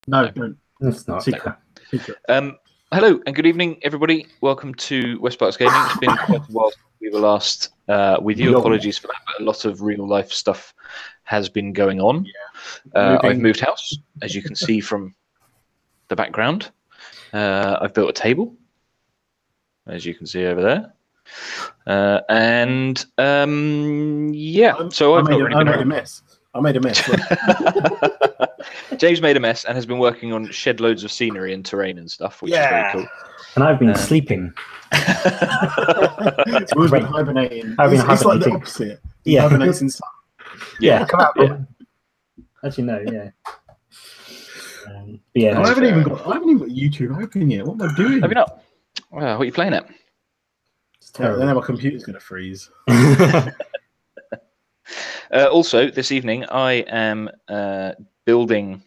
No, don't. It's not. Secret. Secret. Hello and good evening, everybody. Welcome to West Parks Gaming. It's been quite a while since we were last with you. Apologies for that, but a lot of real life stuff has been going on. Yeah. I've moved house, as you can see from the background. I've built a table, as you can see over there. Yeah, so I made a mess. I made a mess. James made a mess and has been working on shed loads of scenery and terrain and stuff, which is very cool. And I've been sleeping. We've been hibernating. I've been it's like the hibernating. opposite. Yeah. Hibernates inside. Yeah, come out. Yeah. Actually, no, yeah. Yeah, I haven't even got YouTube open yet. What am I doing? Have you not? What are you playing at? Then my computer's going to freeze. Also, this evening, I am building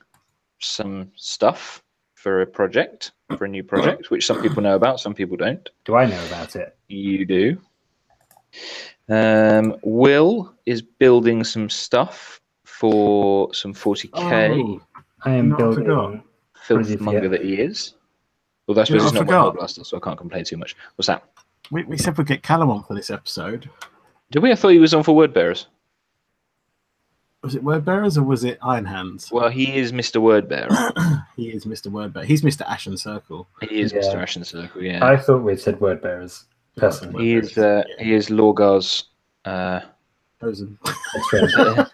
some stuff for a project, for a new project, which some people know about, some people don't. Do I know about it? You do. Will is building some stuff for some 40k. Oh, I am No, I building. forgot. Filth monger that he is. Although I suppose I he's not forgot. my blaster, so I can't complain too much. What's that? we said we'd get Callum on for this episode. Did we? I thought he was on for Word Bearers. Was it Word Bearers or was it Iron Hands? Well, he is Mr. Word Bearer. He is Mr. Word Bearer. He's Mr. Ashen Circle. He is Yeah. Mr. Ashen Circle, yeah. I thought we'd said word bearers. Personally, He is Lorgar's Chosen. that's right.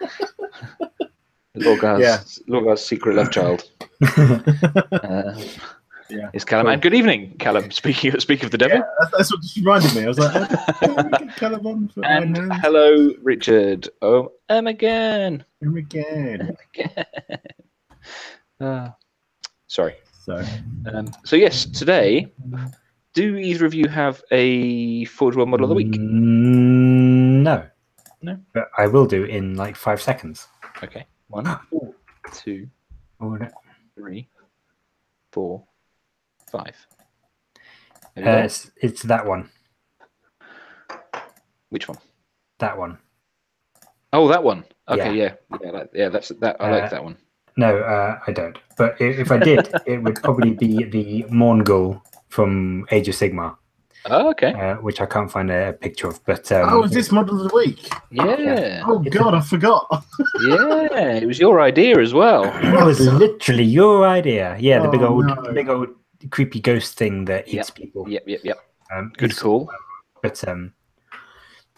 Lorgar's secret love child. Yeah. Is Callum. Cool. And good evening, Callum. Speaking of the devil. Yeah, that's what just reminded me. I was like, can we get Callum on for Iron And Hands? hello, Richard. Oh, again. Him again. Sorry. So, So yes, today, do either of you have a Forge World Model of the Week? No. No? But I will do in like 5 seconds. Okay. 1, 2, Oh, no. 3, 4, 5. Have you got it? It's that one. Which one? That one. Oh, that one. Okay, Yeah. that's that. I like that one. No, I don't. But if I did, it would probably be the Morngul from Age of Sigmar, Oh, okay. which I can't find a picture of. But is this model of the week? Yeah. Oh God, I forgot. Yeah, it was your idea as well. That was literally your idea. Yeah, the big Oh, old creepy ghost thing that eats people. Yep. Good is- call. But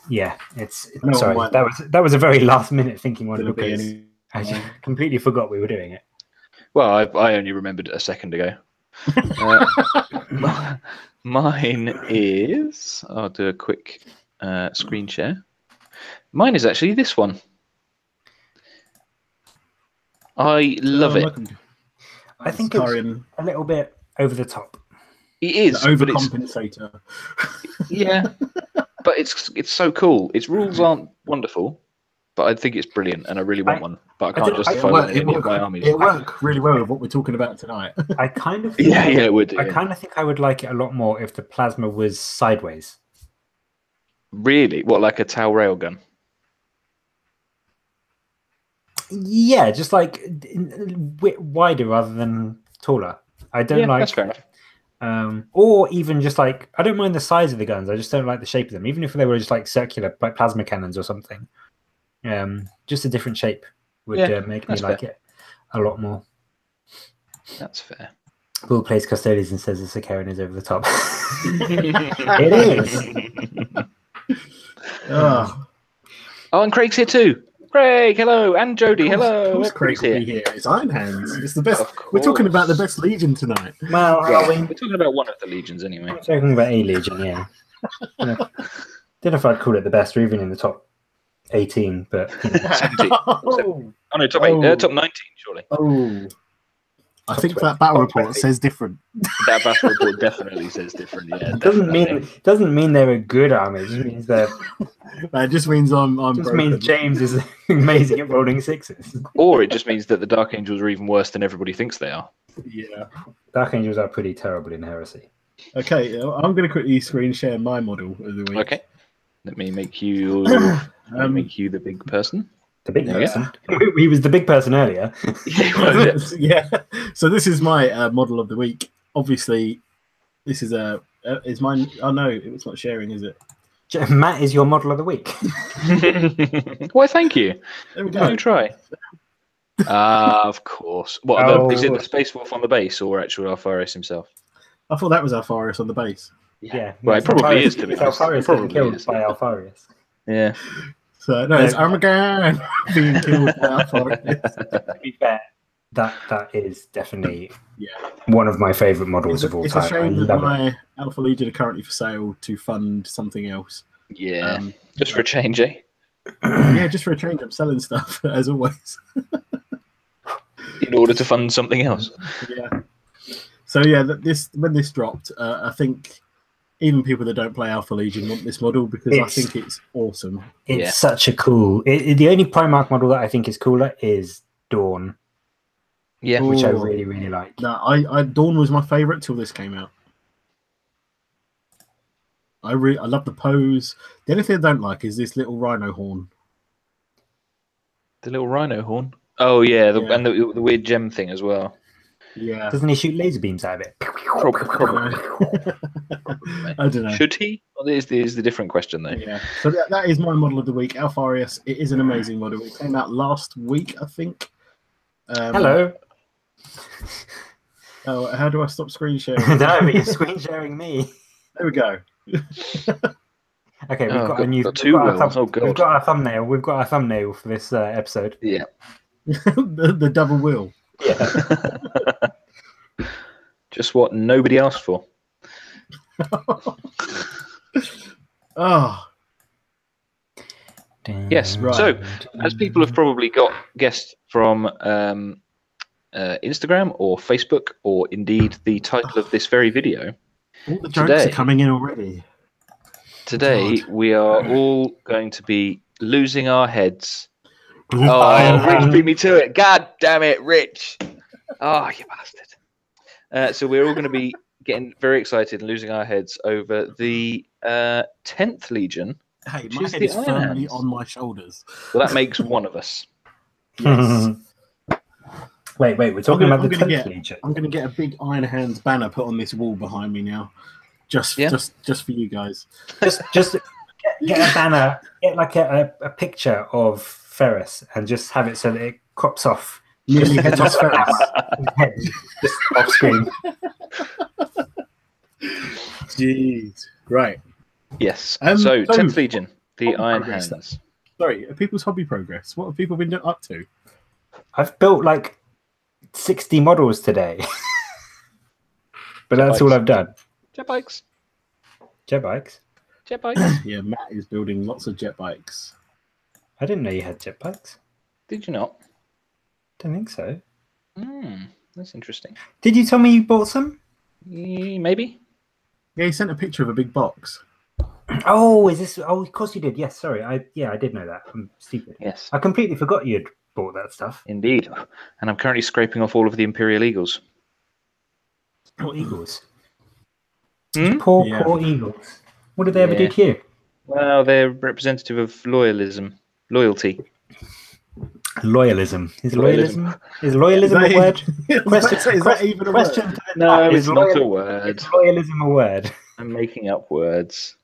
yeah, it's No, sorry. mine- That was a very last minute thinking one Didn't be because any- I just completely forgot we were doing it. Well, I only remembered a second ago. Mine is. I'll do a quick screen share. Mine is actually this one. I love it. I think it's a little bit over the top. It is, the but it's overcompensator. yeah, but it's so cool. Its rules aren't wonderful, but I think it's brilliant, and I really want one. But I can't justify winning any of my armies. It worked really well with what we're talking about tonight. I kind of Yeah, it would. I kind of think I would like it a lot more if the plasma was sideways. Really, what, like a Tau railgun? Yeah, just like wider rather than taller. I don't like. That's fair enough. Or even just like, I don't mind the size of the guns. I just don't like the shape of them. Even if they were just like circular, like plasma cannons or something. Just a different shape would make me like it a lot more. That's fair. Bull plays Custodians and says the Sakarian is over the top. It is. Oh, And Craig's here too. Craig, hello, and Jody, hello. Of course Craig will be here. It's Iron Hands. It's the best. We're talking about the best Legion tonight. Well, We're talking about one of the legions anyway. I'm talking about a Legion, yeah. Don't know if I'd call it the best or even in the top 18, but you know. 17. Oh, No, top 19, surely. oh. I think that battle report says different. That battle report definitely says different. Yeah, It doesn't mean they're a good army. It just means they're. It just means I'm Just broken. means James is amazing at rolling sixes. Or it just means that the Dark Angels are even worse than everybody thinks they are. Yeah. Dark Angels are pretty terrible in Heresy. Okay, I'm going to quickly screen share my model of the week. Okay. Let me make you the big person. The big Yeah. person. He was the big person earlier. Yeah. So this is my model of the week. Obviously, this is is mine. Oh no, it's not sharing, is it? Matt is your model of the week. Why, thank you. There we go. Do try. Of course. What, is it the Space Wolf on the base or actual Alpharius himself? I thought that was Alpharius on the base. Yeah. Well, it probably is, to be honest. Alpharius It probably killed is. by Alpharius. Yeah. So no, it's Armageddon being killed by Alpharius. To be fair, that is definitely one of my favourite models of all time. It's a shame that my Alpha Legion are currently for sale to fund something else. Yeah. Just for a change, eh? Yeah, just for a change. I'm selling stuff as always. In order to fund something else. Yeah. So yeah, when this dropped, I think even people that don't play Alpha Legion want this model because I think it's awesome. It's such a cool. The only Primarch model that I think is cooler is Dawn. Yeah, which I really, really like. No, I Dawn was my favourite till this came out. I love the pose. The only thing I don't like is this little rhino horn. The little rhino horn. Oh yeah, and the weird gem thing as well. Yeah. Doesn't he shoot laser beams out of it? Probably. I don't know. Should he? Well, is the different question though. Yeah. So that is my model of the week, Alpharius. It is an amazing model. It came out last week, I think. Hello. Oh, how do I stop screen sharing? No, but you're screen sharing me. There we go. Okay, we've got a new. We've got our thumbnail. We've got our thumbnail for this episode. Yeah. the double wheel. Yeah. Just what nobody asked for. Oh. Yes. Right. So, as people have probably guessed from Instagram or Facebook, or indeed the title of this very video, all the jokes are coming in already. Today we are all going to be losing our heads. Oh, Rich beat me to it. God damn it, Rich. Oh, you bastard. So we're all going to be getting very excited and losing our heads over the 10th Legion. Hey, my head is firmly on my shoulders. Well, that makes one of us. Yes. Wait, we're talking about the 10th Legion. I'm going to get a big Iron Hands banner put on this wall behind me now. Just for you guys. Just get a banner, get like a picture of Ferris and just have it so that it crops off. Nearly heads off Ferris. Just off screen. Jeez. Right. Yes. So 10th Legion, the Iron Hands. Sorry, people's hobby progress. What have people been up to? I've built like 60 models today. But that's all I've done. Jet bikes. Jet bikes? Jet bikes. Yeah, Matt is building lots of jet bikes. I didn't know you had jet bikes. Did you not? Don't think so. That's interesting. Did you tell me you bought some? Maybe. Yeah, he sent a picture of a big box. Oh, is this? Oh, of course you did. Yes, sorry. I did know that. I'm stupid. Yes. I completely forgot you'd bought that stuff. Indeed. And I'm currently scraping off all of the Imperial Eagles. What Eagles? Poor Eagles. What did they ever do to you? Well, they're representative of loyalty. Loyalism. Is loyalism a word? Is that even a word? No, it's not a word. Is loyalism a word? I'm making up words.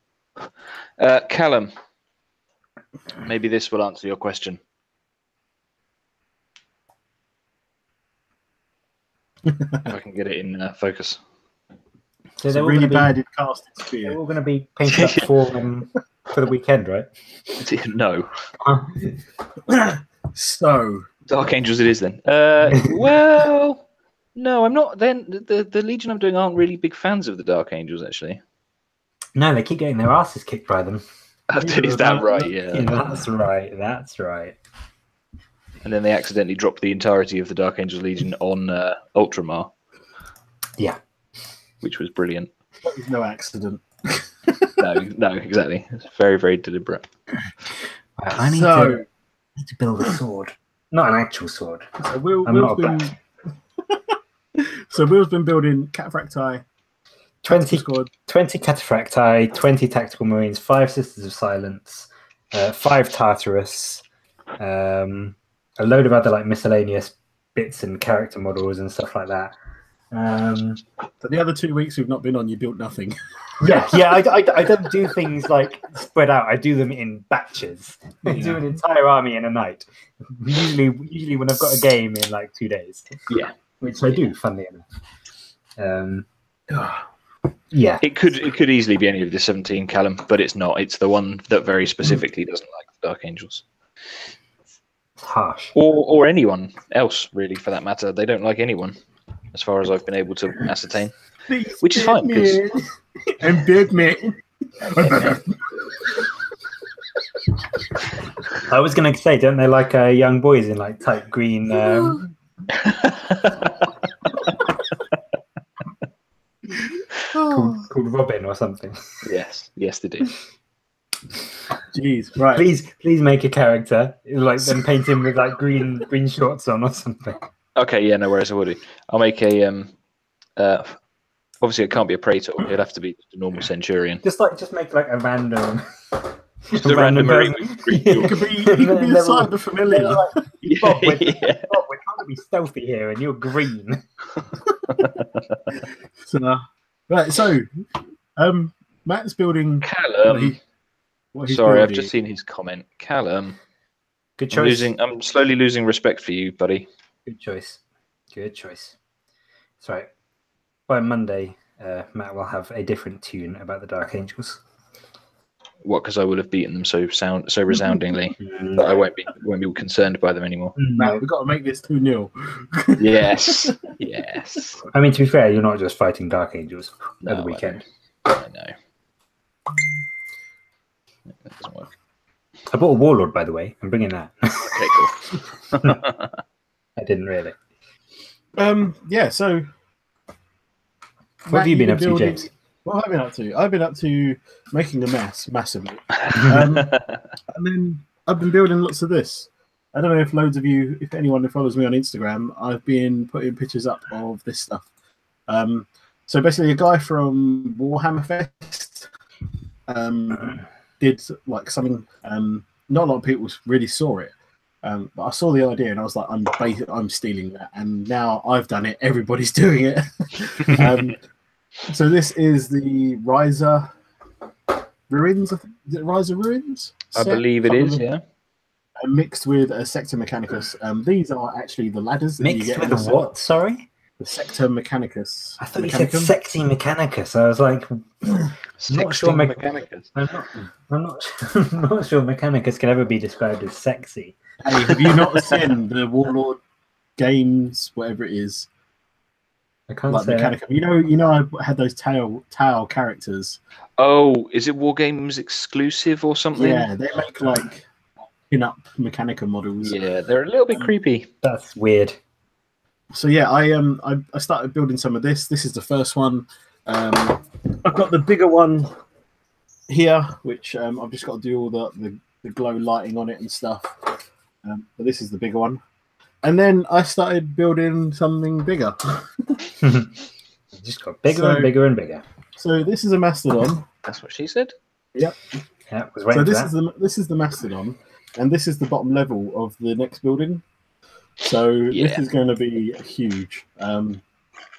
Callum, maybe this will answer your question. If I can get it in focus. So it's really bad in casting sphere. They're all going to be painted up for the weekend, right? No. So Dark Angels it is then. Well, no, I'm not. Then the Legion I'm doing aren't really big fans of the Dark Angels, actually. No, they keep getting their asses kicked by them. Is that right? Yeah. That's right. And then they accidentally dropped the entirety of the Dark Angels Legion on Ultramar. Yeah. Which was brilliant. That was no accident. No, exactly. It's very, very deliberate. I need to build a sword. Not an actual sword. So Will's been building Cataphracti. 20 Cataphracti, 20 Tactical Marines, 5 Sisters of Silence, 5 Tartarus, a load of other like miscellaneous bits and character models and stuff like that. So the other 2 weeks we've not been on, you built nothing. Yeah. I don't do things like spread out. I do them in batches. I do an entire army in a night. Usually when I've got a game in like 2 days. Yeah, which I do, funnily enough. Yeah, it could easily be any of the 17, Callum, but it's not. It's the one that very specifically doesn't like the Dark Angels. It's harsh. Or anyone else, really, for that matter. They don't like anyone, as far as I've been able to ascertain. Which is fine, because... And big man. I was going to say, don't they like young boys in like tight green... called Robin or something. Yes, they do. Jeez, right. Please make a character like then paint him with like green shorts on or something. Okay, yeah, no worries. I will do. I'll make a obviously it can't be a praetor. It'll have to be a normal centurion. Just make like a random. Just a random marine. He could be a cyber familiar. Bob, we're trying to be stealthy here, and you're green. So, Matt's building. Callum. What he's Sorry, building. I've just seen his comment. Callum. Good choice. I'm slowly losing respect for you, buddy. Good choice. Sorry. By Monday, Matt will have a different tune about the Dark Angels. What? Because I will have beaten them so resoundingly that I won't be concerned by them anymore. Matt, we've got to make this 2-0. Yes. I mean, to be fair, you're not just fighting Dark Angels at the weekend. I know. That doesn't work. I bought a Warlord, by the way. I'm bringing that. Okay, cool. I didn't really. Yeah, so... What have you been up to, James? What have I been up to? I've been up to making a mess, massively. And then I've been building lots of this. I don't know if anyone who follows me on Instagram, I've been putting pictures up of this stuff. So basically a guy from Warhammer Fest did like something, not a lot of people really saw it. But I saw the idea and I was like, I'm stealing that. And now I've done it. Everybody's doing it. So this is the Riser Ruins. Is it Riser Ruins? I believe it is, yeah. Mixed with a Sector Mechanicus. These are actually the ladders. That mixed you get with a what? Sorry? The Sector Mechanicus. I thought you said Sexy Mechanicus. I was like, not sure Mechanicus. I'm not sure Mechanicus can ever be described as sexy. Hey, have you not seen the Warlord games, whatever it is? I can't like say Mechanicum. You know, I had those Tau characters. Oh, is it Wargames exclusive or something? Yeah, they make like pin-up Mechanicum models. Yeah, they're a little bit creepy. That's weird. So yeah, I started building some of this. This is the first one. I've got the bigger one here, which I've just got to do all the glow lighting on it and stuff. But this is the bigger one. And then I started building something bigger. It just got bigger and bigger and bigger. So this is a Mastodon. That's what she said? Yep. Yeah, was waiting for this is the Mastodon, and this is the bottom level of the next building. So this is going to be huge.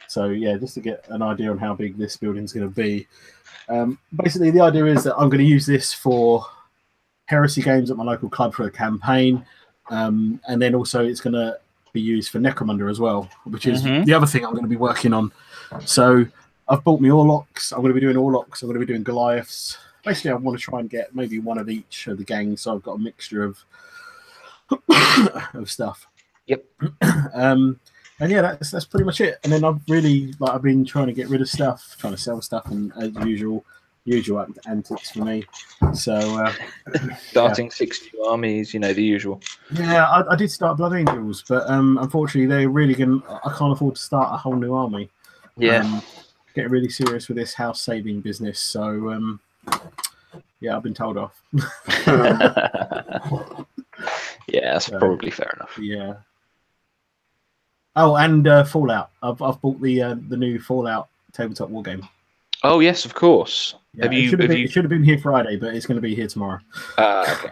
So yeah, just to get an idea on how big this building is going to be. Basically, the idea is that I'm going to use this for heresy games at my local club for a campaign. And then also it's going to be used for Necromunda as well, which is the other thing I'm going to be working on. So I've bought me Orlocks. I'm going to be doing Orlocks. I'm going to be doing Goliaths. Basically, I want to try and get maybe one of each of the gangs. So I've got a mixture of stuff. Yep. And yeah, that's pretty much it. And then I've been trying to get rid of stuff, trying to sell stuff, and as usual antics for me. So starting 6 new armies, the usual. Yeah, I did start Blood Angels, but unfortunately they're really I can't afford to start a whole new army. Yeah. Getting really serious with this house saving business. So yeah, I've been told off. Yeah, that's probably fair enough. Yeah. Oh, and Fallout. I've bought the new Fallout tabletop wargame. Oh yes, of course. Yeah, it should have been here Friday, but it's going to be here tomorrow. Okay.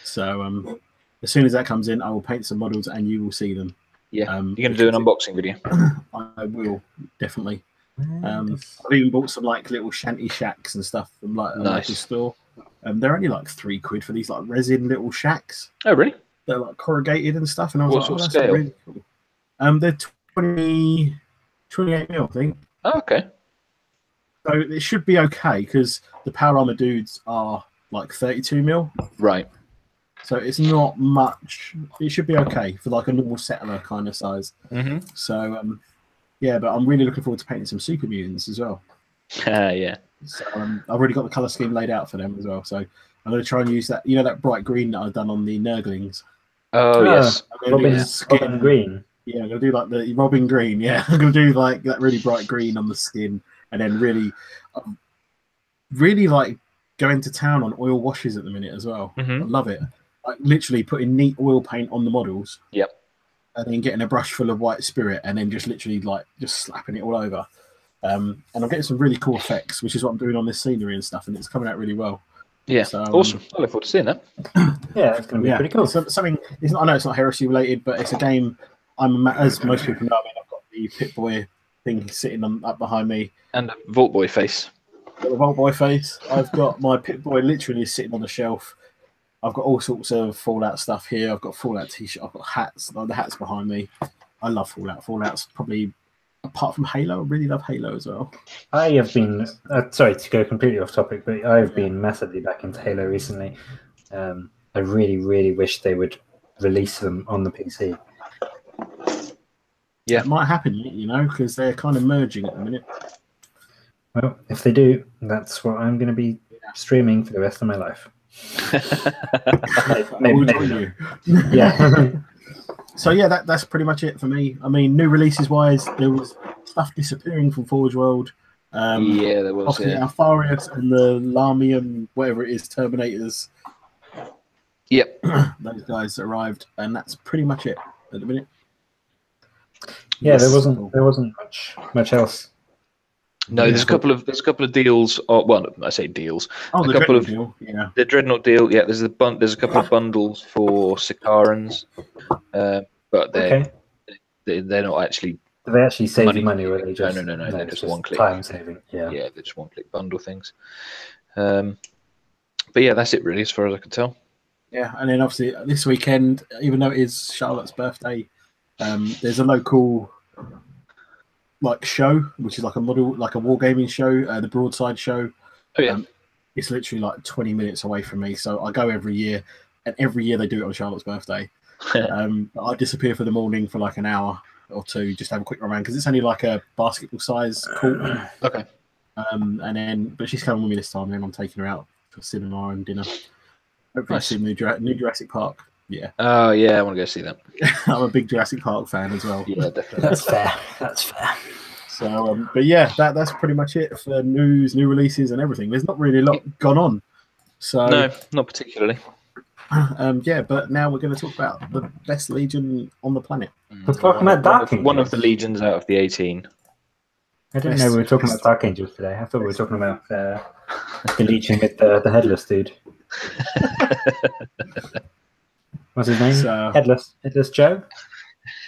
So as soon as that comes in, I will paint some models and you will see them. Yeah, you're going to do an unboxing video. I will, definitely. I've even bought some like little shanty shacks and stuff from like a local store. They're only like £3 for these like resin little shacks. Oh, really? They're like corrugated and stuff. And I was what like, sort of that's scale? really cool. They're 28 mil, I think. Oh, okay. So it should be okay because the Power Armor dudes are like 32 mil. Right. So it's not much. It should be okay for like a normal settler kind of size. Mm-hmm. So yeah, but I'm really looking forward to painting some super mutants as well. Yeah. So I've already got the color scheme laid out for them as well. So I'm going to try and use that. You know that bright green that I've done on the Nurglings. Oh yes. Robin green. Yeah, I'm going to do like the Robin green. Yeah, I'm going to do like that really bright green on the skin, and then really like going to town on oil washes at the minute as well. Mm-hmm. I love it. Like literally putting neat oil paint on the models. Yep. And then getting a brush full of white spirit, and then just literally like just slapping it all over. And I'm getting some really cool effects, which is what I'm doing on this scenery and stuff, and it's coming out really well. Yeah, so, awesome. I look forward to seeing that. Yeah, it's going to be pretty cool. Something. I know it's not heresy related, but it's a game. As most people know, I've got the Pit Boy thing sitting up behind me, and a Vault Boy face. Got the Vault Boy face. I've got my Pit Boy literally sitting on the shelf. I've got all sorts of Fallout stuff here. I've got Fallout t-shirt. I've got hats. The hats behind me. I love Fallout. Fallout's probably, apart from Halo, I really love Halo as well. I have been, sorry to go completely off topic, but I've been massively back into Halo recently. I really, really wish they would release them on the PC. Yeah, it might happen, you know, because they're kind of merging at the minute. Well, if they do, that's what I'm going to be streaming for the rest of my life. Maybe. Yeah. So yeah, that's pretty much it for me. I mean, new releases wise, there was stuff disappearing from Forge World. Yeah, there was. The Alfarius and the Lamium, whatever it is, Terminators. Yep. Those guys arrived, and that's pretty much it at the minute. Yeah, yes. there wasn't much else. No, there's a couple of deals. Well, I say deals. Oh, a couple of deal. Yeah. The Dreadnought deal. Yeah, there's a couple of bundles for Sicarans, but they're not actually. Do they actually save money, or are they just? No. They're just one click. Time saving. Yeah. Yeah, they're just one click bundle things. But yeah, that's it really, as far as I can tell. Yeah, and then obviously this weekend, even though it is Charlotte's birthday, there's a local show, which is like a wargaming show, the Broadside show. Oh yeah. It's literally like 20 minutes away from me, so I go every year, and every year they do it on Charlotte's birthday. I disappear for the morning for like an hour or two, just have a quick run around, because it's only like a basketball size court. Okay. But she's coming with me this time, and then I'm taking her out for cinema and dinner. Hopefully, see new Jurassic Park. Yeah. Oh yeah, I want to go see that. I'm a big Jurassic Park fan as well. Yeah, definitely. That's fair. So, but yeah, that's pretty much it for news, new releases, and everything. There's not really a lot gone on. So no, not particularly. Yeah, but now we're going to talk about the best legion on the planet. We're talking about Dark Angels. One of the legions out of the 18. I didn't know we were talking about Dark Angels today. I thought we were talking about the legion with the headless dude. What's his name? Headless Joe?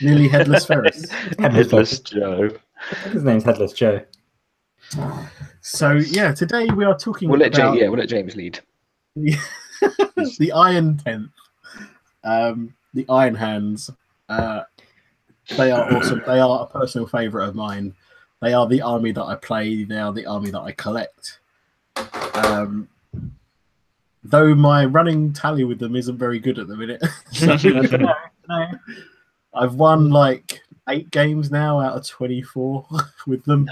Nearly Headless Ferris. Headless Joe. I think his name's Headless Joe. So yeah, today we are talking we'll about... we'll let James lead. The Iron 10th. The Iron Hands. They are awesome. They are a personal favourite of mine. They are the army that I play. They are the army that I collect. Though my running tally with them isn't very good at the minute. No. I've won like 8 games now out of 24 with them.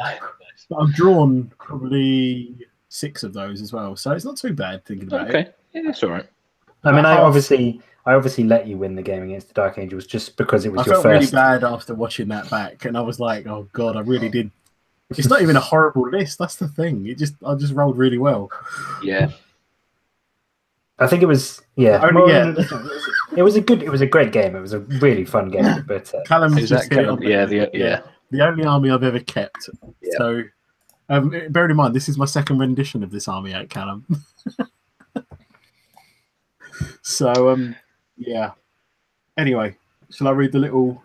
But I've drawn probably 6 of those as well. So it's not too bad thinking about it. Okay, yeah, that's all right. I mean, I obviously let you win the game against the Dark Angels just because it was your first. I felt really bad after watching that back, and I was like, "Oh God, I really did." It's not even a horrible list. That's the thing. I just rolled really well. Yeah. I think it was It was a great game. It was a really fun game. But Callum exactly. The only army I've ever kept. Yeah. So, bearing in mind, this is my second rendition of this army at Callum. So, yeah. Anyway, shall I read the little?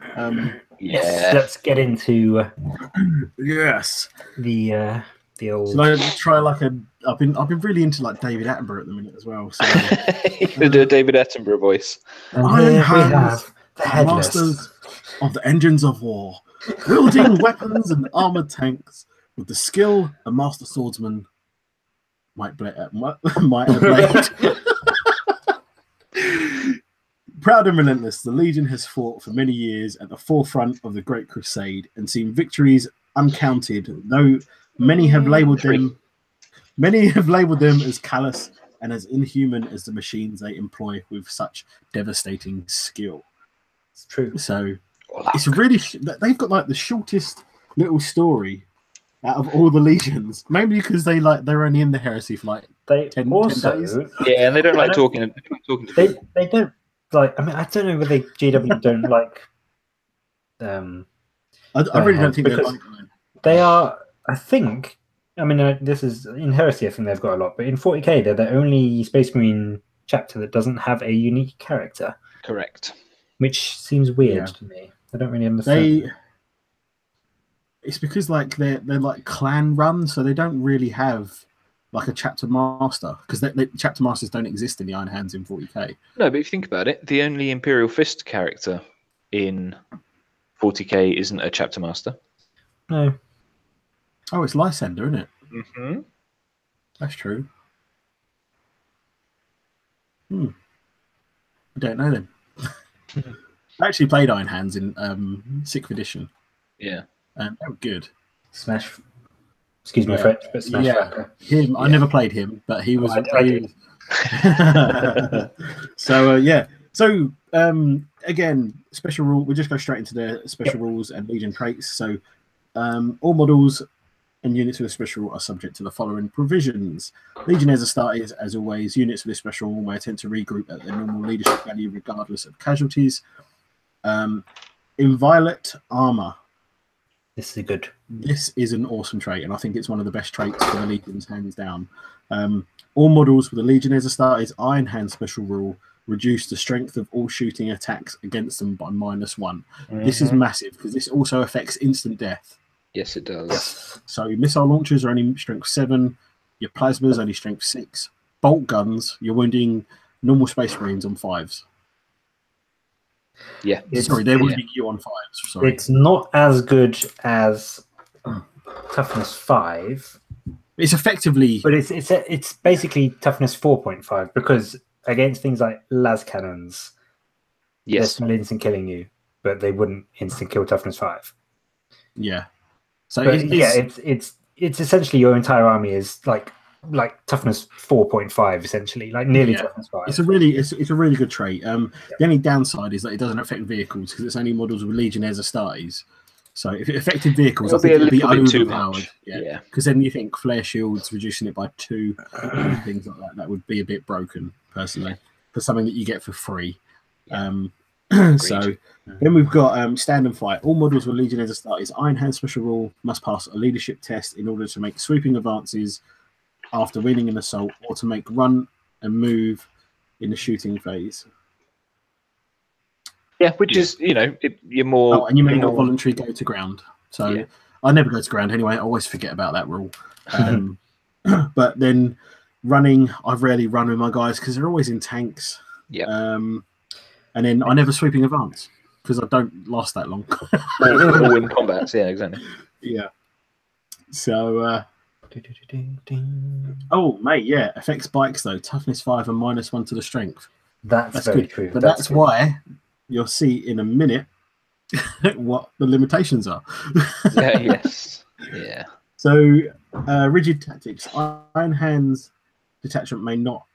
Yes, let's get into Yes. the old. Shall I try like a? I've been really into like David Attenborough at the minute as well. So You're gonna do a David Attenborough voice. And Iron here we Hands, have the headless. masters of the engines of war, wielding weapons and armored tanks with the skill a master swordsman might have blade. Proud and relentless, the Legion has fought for many years at the forefront of the Great Crusade and seen victories uncounted, though many have labelled them as callous and as inhuman as the machines they employ with such devastating skill. It's true. So it's really they've got like the shortest little story out of all the legions, mainly because they're only in the heresy for like 10 days. Yeah, and they don't like talking. They don't like. I mean, I don't know whether GW don't like. I really don't think they like them. They are. I think. I mean, this is in heresy. I think they've got a lot, but in 40k, they're the only Space Marine chapter that doesn't have a unique character. Correct. Which seems weird to me. I don't really understand. It's because like they're like clan run, so they don't really have like a chapter master, because the chapter masters don't exist in the Iron Hands in 40k. No, but if you think about it, the only Imperial Fist character in 40k isn't a chapter master. No. Oh, it's Lysander, isn't it? Mm-hmm. That's true. I don't know then. I actually played Iron Hands in 6th edition. Yeah. And they were good. Smash. Excuse me, French, but Smash. Yeah, him. I never played him, but he was. I did. So yeah. So again, special rule. We'll just go straight into the special rules and Legion traits. So all models and units with a special rule are subject to the following provisions. Legionnaires Astartes, as always, units with a special rule may attempt to regroup at their normal leadership value regardless of casualties. Inviolate armor. This is good. This is an awesome trait, and I think it's one of the best traits for the Legions, hands down. All models with the Legionnaires Astartes Iron Hand special rule reduce the strength of all shooting attacks against them by -1. This is massive because this also affects instant death. Yes, it does. Yes. So missile launchers are only strength 7. Your plasmas only strength 6. Bolt guns, you're wounding normal Space Marines on 5s. Yeah. Sorry, they're wounding you on 5s. Sorry. It's not as good as toughness 5. It's effectively, but it's basically toughness 4.5 because against things like las cannons, they're still instant killing you, but they wouldn't instant kill toughness 5. Yeah. So it's essentially your entire army is like toughness 4.5 essentially, like nearly toughness 5. It's a really good trait. The only downside is that it doesn't affect vehicles because it's only models with Legionnaires Astartes. So if it affected vehicles, I think it'd be overpowered. Yeah. Because then you think flare shields, reducing it by 2 and things like that, that would be a bit broken, personally, for something that you get for free. So then we've got stand and fight. All models with Legionnaires Astartes Iron Hand special rule must pass a leadership test in order to make sweeping advances after winning an assault or to make run and move in the shooting phase. Yeah, which is, you're more... Oh, and you may not voluntarily go to ground. So I never go to ground anyway. I always forget about that rule. But then running, I rarely run with my guys because they're always in tanks. Yeah. And then I never sweeping advance because I don't last that long. Or in combats, yeah, exactly. Yeah. So... oh, mate, yeah. Affects bikes, though. Toughness 5 and -1 to the strength. That's very good. true. But that's why you'll see in a minute what the limitations are. Yes. Yeah. So, rigid tactics. Iron Hands detachment may not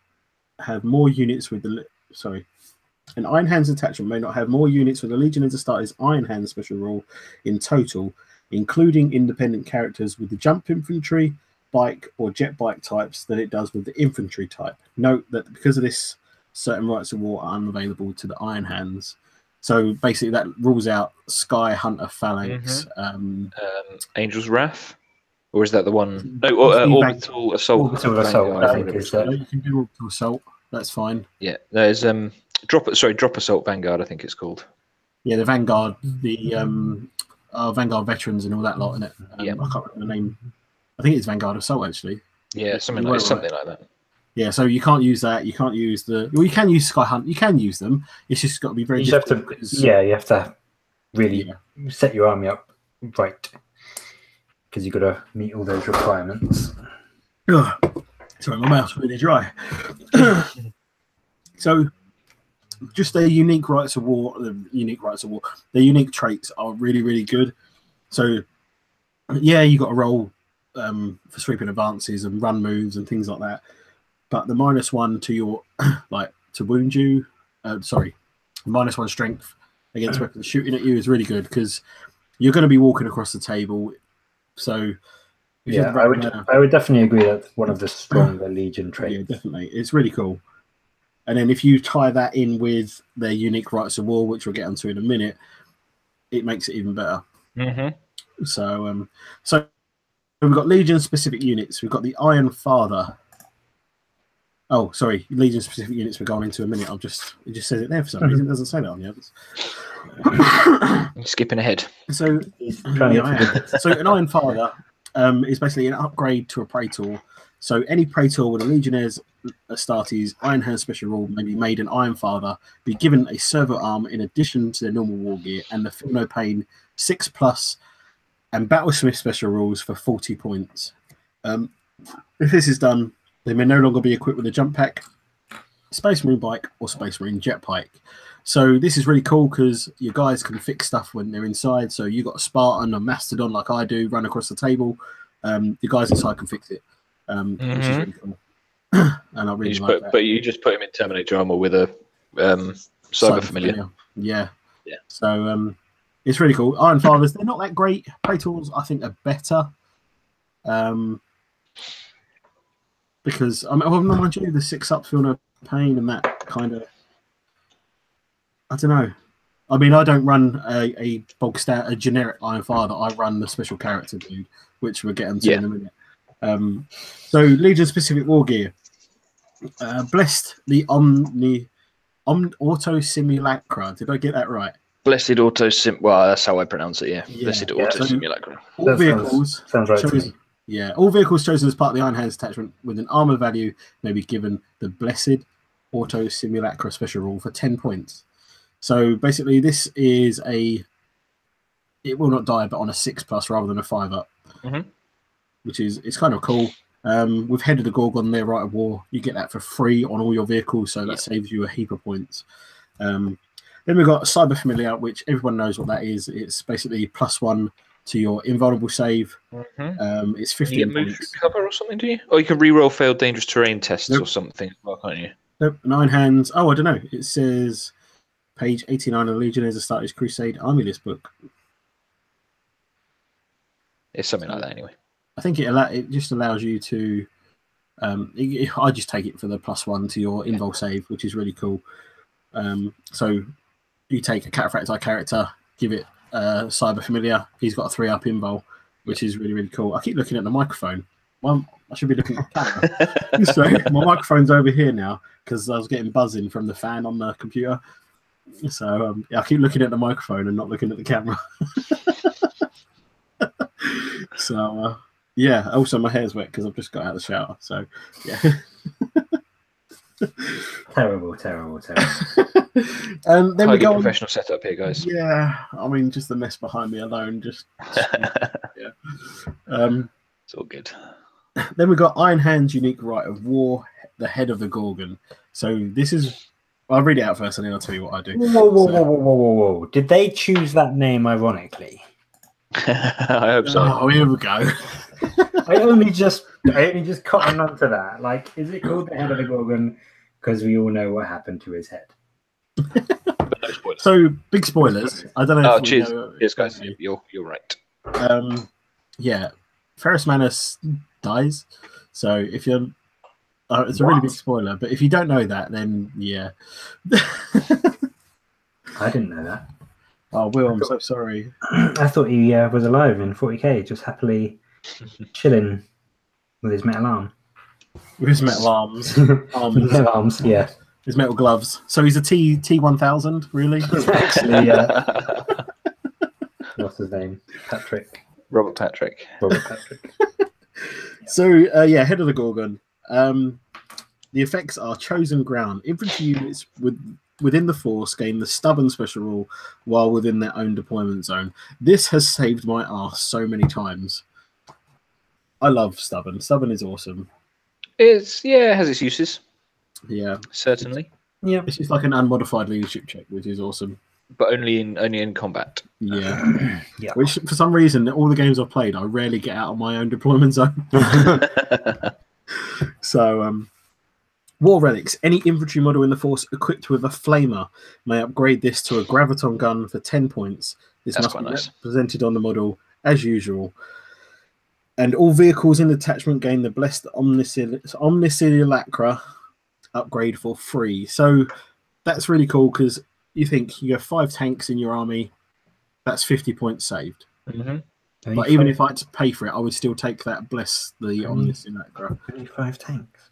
have more units with the... An Iron Hands detachment may not have more units with the Legionnaires Astartes Iron Hands special rule in total, including independent characters with the jump infantry, bike, or jet bike types than it does with the infantry type. Note that because of this, certain rights of war are unavailable to the Iron Hands. So basically that rules out Sky Hunter Phalanx. Angel's Wrath? Or is that the one? No, Orbital Assault. Orbital Assault, I think. You can do Orbital Assault. That's fine. Yeah, there's Drop Assault Vanguard, I think it's called. Yeah, the Vanguard, the Vanguard veterans and all that lot in it. Yeah. I can't remember the name. I think it's Vanguard Assault actually. Yeah, something like that. Yeah, so you can't use that. You can't use the. Well, you can use Sky Hunt. You can use them. It's just got to be very. You have to. Yeah, you have to really set your army up right because you've got to meet all those requirements. Ugh. Sorry, my mouth's really dry. So, just their unique rights of war. Their unique traits are really, really good. So, yeah, you got to roll for sweeping advances and run moves and things like that. But the -1 to your to wound you, -1 strength against weapons shooting at you is really good because you're going to be walking across the table. So yeah, I would definitely agree that's one of the stronger Legion traits. Yeah, definitely, it's really cool. And then if you tie that in with their unique rights of war, which we'll get onto in a minute, it makes it even better. Mm-hmm. So we've got Legion specific units. We've got the Iron Father. Oh, sorry, Legion specific units we're going into a minute. It just says it there for some reason. It doesn't say that on the others. Skipping ahead. So, so an Iron Father is basically an upgrade to a Praetor. So any Praetor with a Legionnaires Astartes Iron Hand special rule may be made an Iron Father, be given a servo arm in addition to their normal war gear, and the Feel No Pain 6+, and Battlesmith special rules for 40 points. If this is done, they may no longer be equipped with a jump pack, Space Marine bike, or Space Marine jet bike. So this is really cool because your guys can fix stuff when they're inside. So you got a Spartan or Mastodon like I do, run across the table. The guys inside can fix it, which is really cool. And I really like that. But you just put him in Terminator armor with a Cyber Familiar. Yeah. So it's really cool. Iron Fathers, they're not that great. Praetors, I think, are better. Because mind you, the 6+ Feel No Pain and that kind of, I don't know. I mean, I don't run a generic Iron Father. I run the special character dude, which we'll get into in a minute. So Legion specific war gear. Blessed the Auto Simulacra. Did I get that right? Blessed Auto Sim. Well, that's how I pronounce it. Yeah. Blessed Auto Simulacra. All vehicles sounds right to me. Yeah, all vehicles chosen as part of the Iron Hands attachment with an armor value may be given the Blessed Auto Simulacra special rule for 10 points. So basically, this is it will not die, but on a 6+ rather than a 5+, which is it's kind of cool. With Head of the Gorgon, their right of war, you get that for free on all your vehicles, so that saves you a heap of points. Then we've got Cyber Familiar, which everyone knows what that is. It's basically +1 to your invulnerable save. It's 15 you get move through cover or something, do you? Or you can reroll failed dangerous terrain tests or something as well, can't you? Nope, 9 hands. Oh, I don't know. It says page 89 of Legionnaires Astartes Crusade Army List book. It's something like that anyway. I think it just allows you to. I just take it for the +1 to your invul save, which is really cool. So you take a Cataphractii character, give it Cyber Familiar. He's got a 3+ invul, which is really, really cool. I keep looking at the microphone. Well, I should be looking at the camera. So my microphone's over here now because I was getting buzzing from the fan on the computer. So I keep looking at the microphone and not looking at the camera. So yeah. Also, my hair's wet because I've just got out of the shower. So yeah. Terrible. And then we go professional setup here, guys. Yeah, I mean, just the mess behind me alone. Just yeah. It's all good. Then we got Iron Hand's unique right of war, the Head of the Gorgon. So this is. I'll read it out first, and then I'll tell you what I do. Whoa! Did they choose that name ironically? I hope so. Oh, here we go. I only just cottoned onto that. Like, is it called the Head of the Gorgon? Because we all know what happened to his head. So big spoilers. I don't know. Cheers, guys. You're right. Yeah, Ferrus Manus dies. So if you're, it's a really big spoiler. But if you don't know that, then yeah. I didn't know that. Oh, Will, I'm so sorry. I thought he was alive in 40k, just happily chilling with his metal arm. With his metal arms. Metal arms, yeah. His metal gloves. So he's a T1000, really? Actually, yeah. What's his name? Patrick. Robert Patrick. Robert Patrick. So, head of the Gorgon. The effects are chosen ground. Infantry units within the force gain the stubborn special rule while within their own deployment zone. This has saved my ass so many times. I love stubborn. Stubborn is awesome. It has its uses. Yeah, certainly. Yeah, it's just like an unmodified leadership check, which is awesome. But only in combat. Yeah, yeah. Which for some reason, all the games I've played, I rarely get out of my own deployment zone. So, war relics. Any infantry model in the force equipped with a flamer may upgrade this to a graviton gun for 10 points. This must be represented on the model as usual. And all vehicles in the detachment gain the blessed omnisimulacra upgrade for free. So that's really cool because you think you have 5 tanks in your army, that's 50 points saved. Mm-hmm. But even if I had to pay for it, I would still take that bless the omnisimulacra. Only 5 tanks.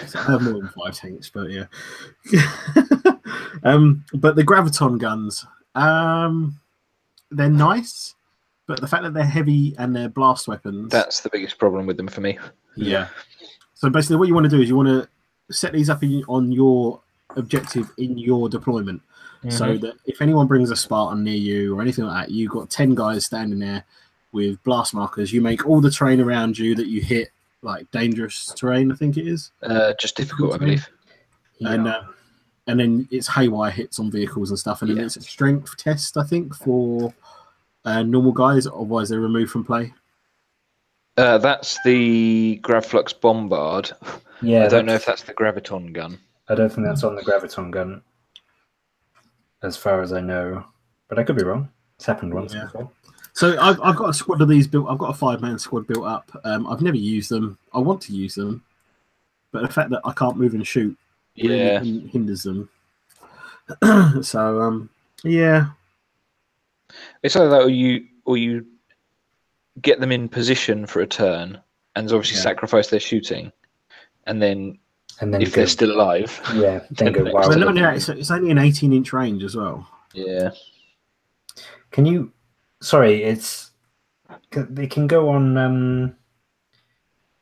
So I have more than 5 tanks, but yeah. But the graviton guns, they're nice, but the fact that they're heavy and they're blast weapons, that's the biggest problem with them for me. Yeah. So basically what you want to do is you want to set these up on your objective in your deployment. So that if anyone brings a Spartan near you or anything like that, you've got 10 guys standing there with blast markers. You make all the terrain around you that you hit like dangerous terrain, I think it is. Just difficult, I believe. And then it's haywire hits on vehicles and stuff. And then it's a strength test, I think, for normal guys. Otherwise, they're removed from play. That's the Gravflux Bombard. Yeah, I don't know if that's the Graviton gun. I don't think that's on the Graviton gun, as far as I know. But I could be wrong. It's happened once before. So I've got a squad of these built. I've got a 5-man squad built up. I've never used them. I want to use them, but the fact that I can't move and shoot really hinders them. So yeah, it's like that, or you get them in position for a turn, and obviously sacrifice their shooting, and then if they're still alive, then go wild. But no, it's only an 18-inch range as well. Yeah. Can you? Sorry, they can go on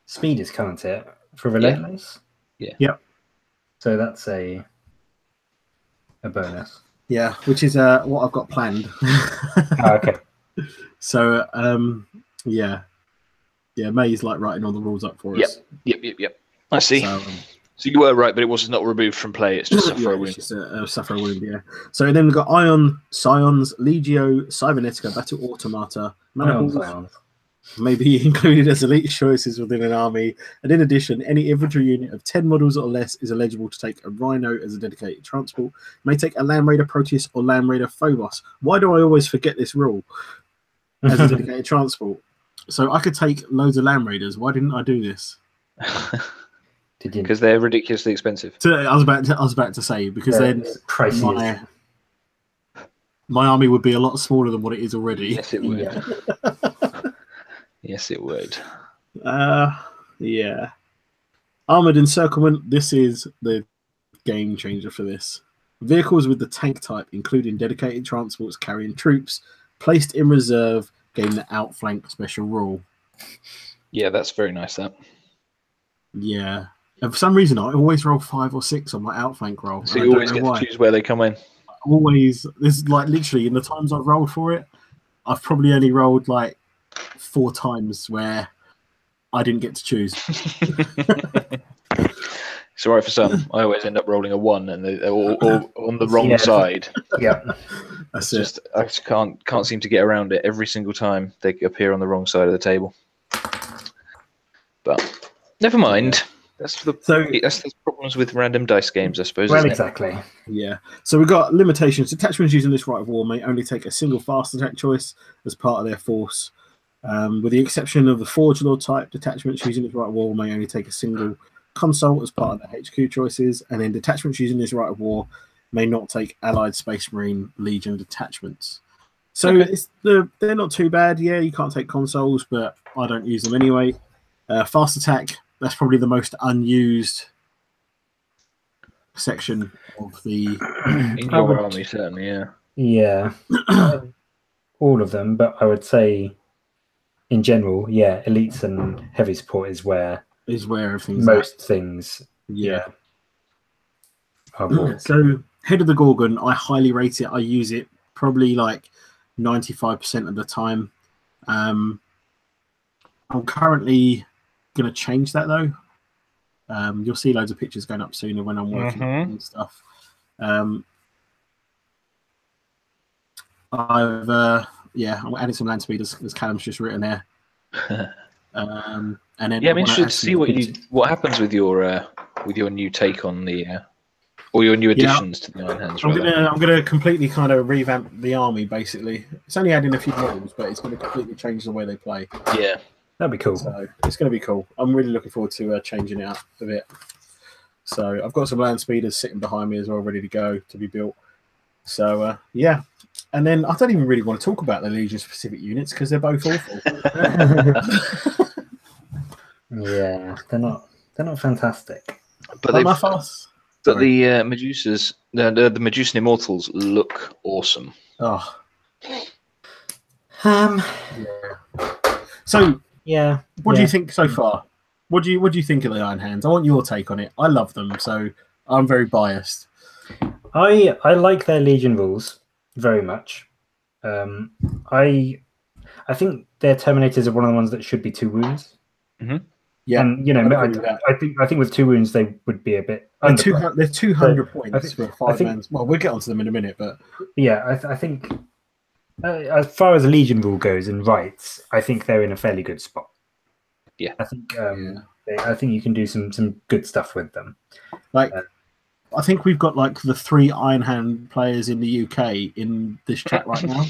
speeders, can't it? For relentless. Yeah. Yep. So that's a bonus. Yeah, which is what I've got planned. Okay. So May's like writing all the rules up for us. Yep. I see. So you were right, but it was not removed from play. It's just suffer a wound. It's just suffer a wound, yeah. So then we've got Ion, Scions, Legio, Cybernetica, Battle Automata, Manifolds may be included as elite choices within an army. And in addition, any infantry unit of 10 models or less is eligible to take a Rhino as a dedicated transport. May take a Land Raider Proteus or Land Raider Phobos. Why do I always forget this rule? As a dedicated transport. So I could take loads of Land Raiders. Why didn't I do this? Because they're ridiculously expensive. I was about to say, because then my army would be a lot smaller than what it is already. Yes, it would. Yes, it would. Yeah. Armored Encirclement. This is the game changer for this. Vehicles with the tank type, including dedicated transports carrying troops, placed in reserve, gain the outflank special rule. Yeah, that's very nice. That. Yeah. And for some reason, I always roll 5 or 6 on my outflank roll. So you always get to choose where they come in. Always. This is like literally in the times I've rolled for it, I've probably only rolled like 4 times where I didn't get to choose. It's all right for some. I always end up rolling a 1 and they're all on the wrong side. Yeah. That's just I just can't seem to get around it. Every single time they appear on the wrong side of the table. But never mind. That's the problems with random dice games, I suppose. Well, exactly. Yeah. So we've got limitations. Detachments using this right of war may only take a single fast attack choice as part of their force. With the exception of the Forge Lord type, detachments using this right of war may only take a single consult as part of their HQ choices, and then detachments using this right of war may not take Allied Space Marine Legion detachments. So they're not too bad. Yeah, you can't take consoles, but I don't use them anyway. Fast attack. That's probably the most unused section of the. In your army, certainly, yeah. Yeah, all of them, but I would say, in general, yeah, elites and heavy support is where everything's most at. things. Yeah. Are bought. So Head of the Gorgon, I highly rate it. I use it probably like 95% of the time. I'm currently going to change that though. You'll see loads of pictures going up sooner when I'm working and stuff. I'm adding some land speed as Callum's just written there. And then I'm interested to see what happens with your new take on the or your new additions to the Iron Hands. I'm gonna completely kind of revamp the army. Basically, it's only adding a few models, but it's going to completely change the way they play. Yeah, that'd be cool. So it's going to be cool. I'm really looking forward to changing it up a bit. So I've got some land speeders sitting behind me as well, ready to go to be built. So yeah, and then I don't even really want to talk about the Legion specific units because they're both awful. Yeah, they're not fantastic. But the Medusas, the Medusan Immortals look awesome. Oh. Yeah. So yeah, what do you think so far? What do you think of the Iron Hands? I want your take on it. I love them, so I'm very biased. I like their Legion rules very much. I think their Terminators are one of the ones that should be 2 wounds. Mm-hmm. Yeah, and I think with 2 wounds they would be a bit. They're 200 points for 5 men. Well, we'll get onto them in a minute, but yeah, I think as far as the Legion rule goes and rights, I think they're in a fairly good spot. Yeah, I think I think you can do some good stuff with them. I think we've got like the 3 Iron Hand players in the UK in this chat right now.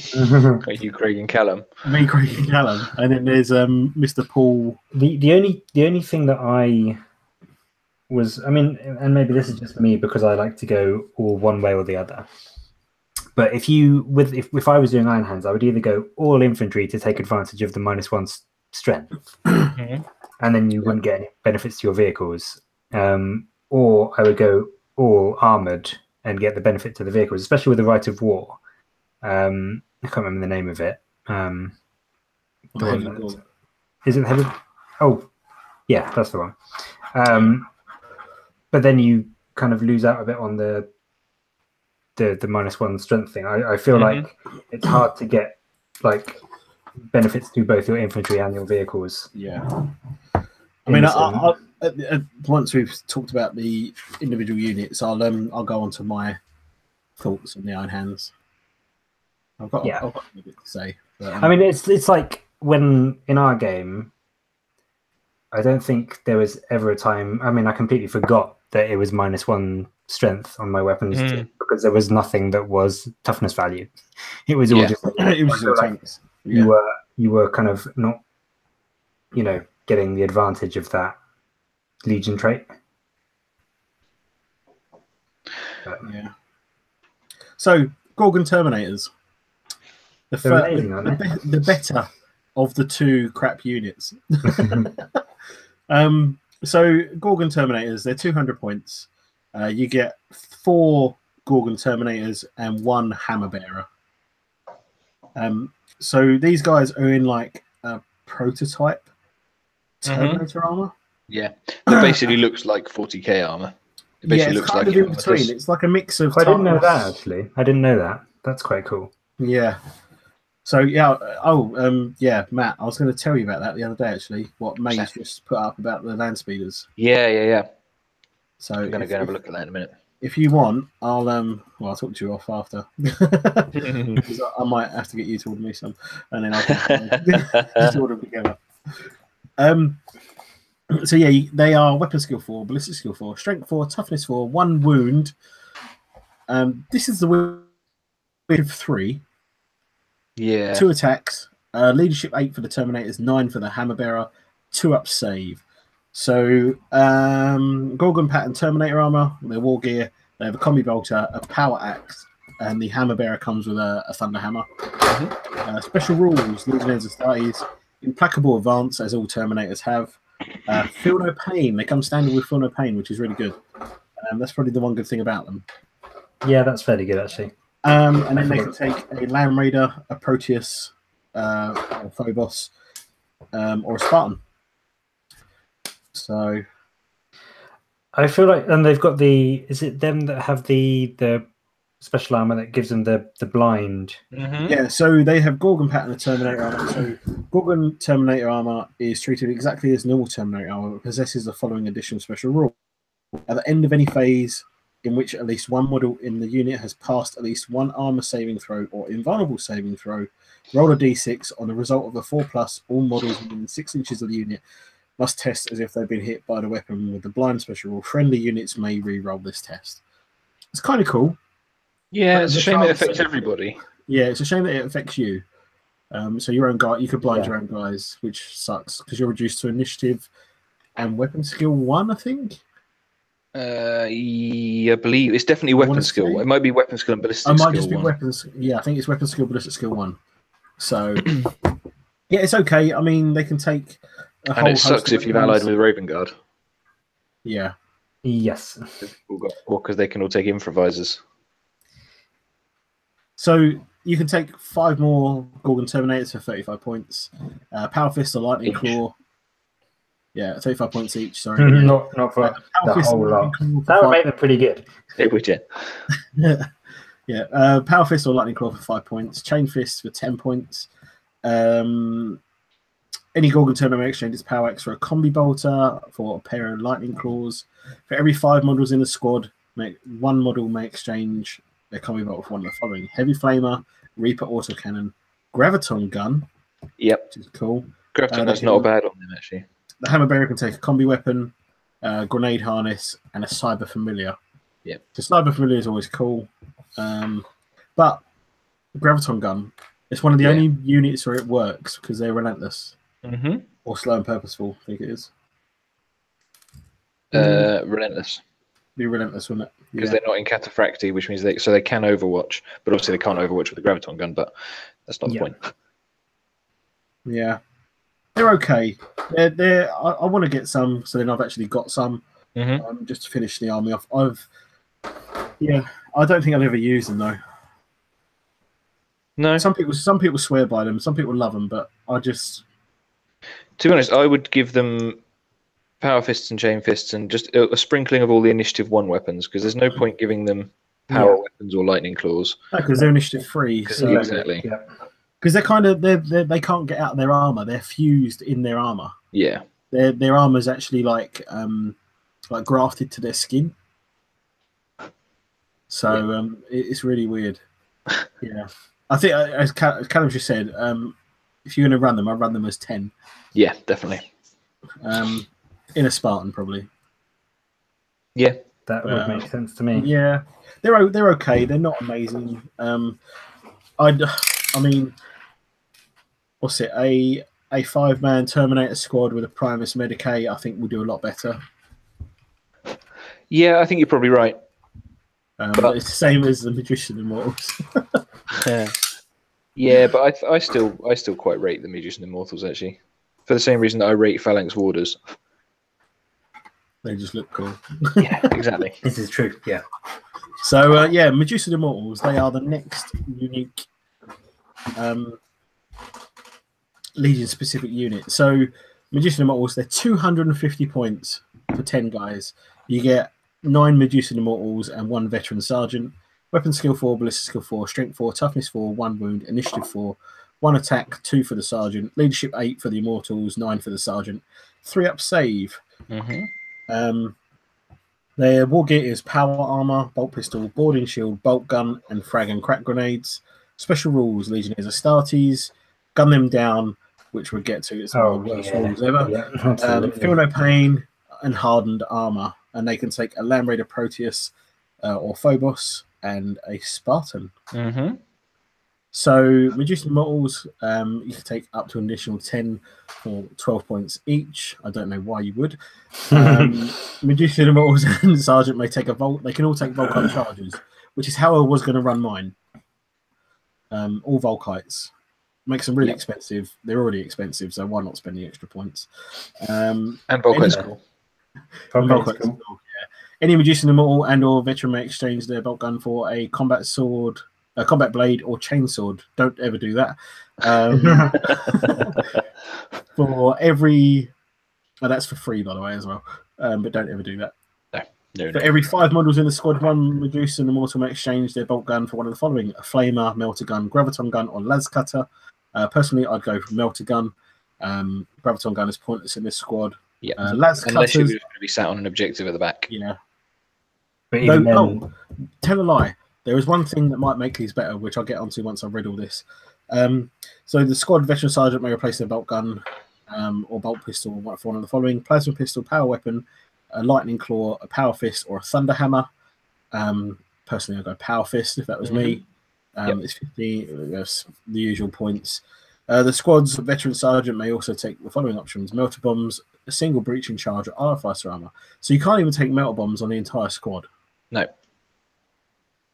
You, Craig and Callum. Me, Craig and Callum, and then there's Mr. Paul. The only thing that I mean, and maybe this is just me because I like to go all one way or the other. But if I was doing Iron Hands, I would either go all infantry to take advantage of the -1 strength, and then you wouldn't get any benefits to your vehicles, or I would go all armored and get the benefit to the vehicles, especially with the Right of War. I can't remember the name of it. Is it the heavy? Oh, yeah, that's the one. But then you kind of lose out a bit on the -1 strength thing. I feel like it's hard to get like benefits to both your infantry and your vehicles. Yeah. I mean, once we've talked about the individual units, I'll go on to my thoughts on the Iron Hands. I've got a bit to say. But, I mean, it's like when in our game, I don't think there was ever a time. I mean, I completely forgot that it was -1 strength on my weapons because there was nothing that was toughness value. It was all just it was all tanks. You were kind of not, getting the advantage of that Legion trait. Yeah. So Gorgon Terminators, the better of the 2 crap units. So Gorgon Terminators, they're 200 points. You get 4 Gorgon Terminators and 1 Hammer Bearer. So these guys are in like a prototype Terminator armor. Yeah, it basically looks like 40k armor. It basically looks like in between. It's like a mix of. I didn't know that actually. I didn't know that. That's quite cool. Yeah. So Matt, I was going to tell you about that the other day actually. What May's just put up about the land speeders. Yeah. So I'm going to go and have a look at that in a minute. If you want, I'll talk to you off after. Because I might have to get you to order me some, and then I'll just order them together. So yeah, they are weapon skill 4, ballistic skill 4, strength 4, toughness 4, 1 wound. This is the wound of 3. Yeah. 2 attacks. Leadership 8 for the Terminators, 9 for the Hammer Bearer, 2 up save. So Gorgon pattern Terminator armor, their war gear. They have a combi bolter, a power axe, and the Hammer Bearer comes with a thunder hammer. Special rules: Legionnaires Astartes, implacable advance, as all Terminators have. Feel no pain. They come standard with feel no pain, which is really good. That's probably the one good thing about them. Yeah, that's fairly good actually. And then they can take a Land Raider, a Proteus, a Phobos, or a Spartan. So I feel like, and they've got is it them that have the special armor that gives them the blind? Yeah, so they have Gorgon pattern of Terminator armor. So Gorgon Terminator armor is treated exactly as normal Terminator armor, but possesses the following additional special rule. At the end of any phase in which at least one model in the unit has passed at least one armor saving throw or invulnerable saving throw, roll a d6 on the result of a 4+. All models within 6 inches of the unit must test as if they've been hit by the weapon with the blind special rule. Friendly units may re-roll this test. It's kind of cool. Yeah, it's a shame it affects everybody. Yeah, it's a shame that it affects you. So your own guy, you could blind your own guys, which sucks because you're reduced to initiative and weapon skill 1, I think. I believe it's definitely weapon skill. It might be weapon skill and ballistic skill. It might just be weapons. Yeah, I think it's weapon skill, ballistic skill 1. So yeah, it's okay. I mean, they can take. And it sucks if you've allied with Raven Guard. Yeah. Yes. Or because they can all take improvisers. So you can take 5 more Gorgon Terminators for 35 points. Power Fist or Lightning Claw. Yeah, 35 points each. Sorry. Not for the whole lot. That would make them pretty good. It would, yeah. Yeah. Power Fist or Lightning Claw for 5 points. Chain Fist for 10 points. Any Gorgon Terminator exchange its Power X for a Combi Bolter for a pair of Lightning Claws. For every 5 models in the squad, one model may exchange their Combi Bolter for one of the following: Heavy Flamer, Reaper Autocannon, Graviton Gun. Yep. Which is cool. Graviton Gun's not bad on them, actually. The Hammer Bearer can take a Combi Weapon, Grenade Harness, and a Cyber Familiar. Yeah. The Cyber Familiar is always cool. But the Graviton Gun, it's one of the only units where it works because they're relentless. Or slow and purposeful, I think it is. Relentless. Be relentless, wouldn't it? Because they're not in Cataphracti, which means they can Overwatch, but obviously they can't Overwatch with the Graviton Gun, but that's not the point. Yeah. They're okay. I want to get some, so then I've actually got some just to finish the army off. I don't think I've ever used them though. No. Some people swear by them, some people love them, but I just. To be honest, I would give them Power Fists and Chain Fists and just a sprinkling of all the Initiative 1 weapons, because there's no point giving them Power Weapons or Lightning Claws. No, because they're Initiative 3. So, exactly. Because they can't get out of their armor. They're fused in their armor. Yeah. Their armor's actually like grafted to their skin. So it's really weird. Yeah. I think, as Callum just said, if you're going to run them, I'd run them as 10. Yeah, definitely. In a Spartan, probably. Yeah, that would make sense to me. Yeah, they're okay. They're not amazing. I mean, what's it? A 5-man Terminator squad with a Primus Medicae, I think will do a lot better. Yeah, I think you're probably right. But it's the same as the Magician Immortals. Yeah, but I still quite rate the Magician Immortals, actually, for the same reason that I rate Phalanx Warders. They just look cool. Yeah, exactly. This is true. Yeah. So Magician Immortals, they are the next unique Legion specific unit. So Magician Immortals, they're 250 points for 10 guys. You get 9 Magician Immortals and 1 Veteran Sergeant. Weapon skill 4, ballistic skill 4, strength 4, toughness 4, 1 wound, initiative 4, 1 attack, 2 for the sergeant, leadership 8 for the Immortals, 9 for the sergeant, 3 up save. Their war gear is power armor, bolt pistol, boarding shield, bolt gun, and frag and crack grenades. Special rules: Legionnaires Astartes, gun them down, which we'll get to. It's one of the worst rules ever. Yeah, feel no pain and hardened armor, and they can take a Land Raider Proteus or Phobos and a Spartan. So Magician Immortals, you can take up to an additional 10 or 12 points each. I don't know why you would. Magician Immortals and Sergeant may take a Volt. They can all take Volkite charges, which is how I was going to run mine. All Volkites. Makes them really expensive. They're already expensive, so why not spend the extra points? And Volkite's cool. Volkite's cool. Any reducing immortal and/or veteran may exchange their bolt gun for a combat sword, a combat blade, or chainsword. Don't ever do that. For every, that's for free by the way as well. But don't ever do that. No. For every 5 models in the squad, one reducing immortal may exchange their bolt gun for one of the following: a flamer, melter gun, graviton gun, or las cutter. Personally, I'd go for melter gun. Graviton gun is pointless in this squad. Yeah, las unless you're cutters, going to be sat on an objective at the back. Yeah. But even then, tell a lie. There is one thing that might make these better, which I'll get onto once I've read all this. So the squad veteran sergeant may replace their bolt gun or bolt pistol for one of the following: plasma pistol, power weapon, a lightning claw, a power fist, or a thunder hammer. Personally, I'd go power fist if that was me. It's 50. That's the usual points. The squad's veteran sergeant may also take the following options: melter bombs, a single breaching charge, or artificer armor. So you can't even take melter bombs on the entire squad. No.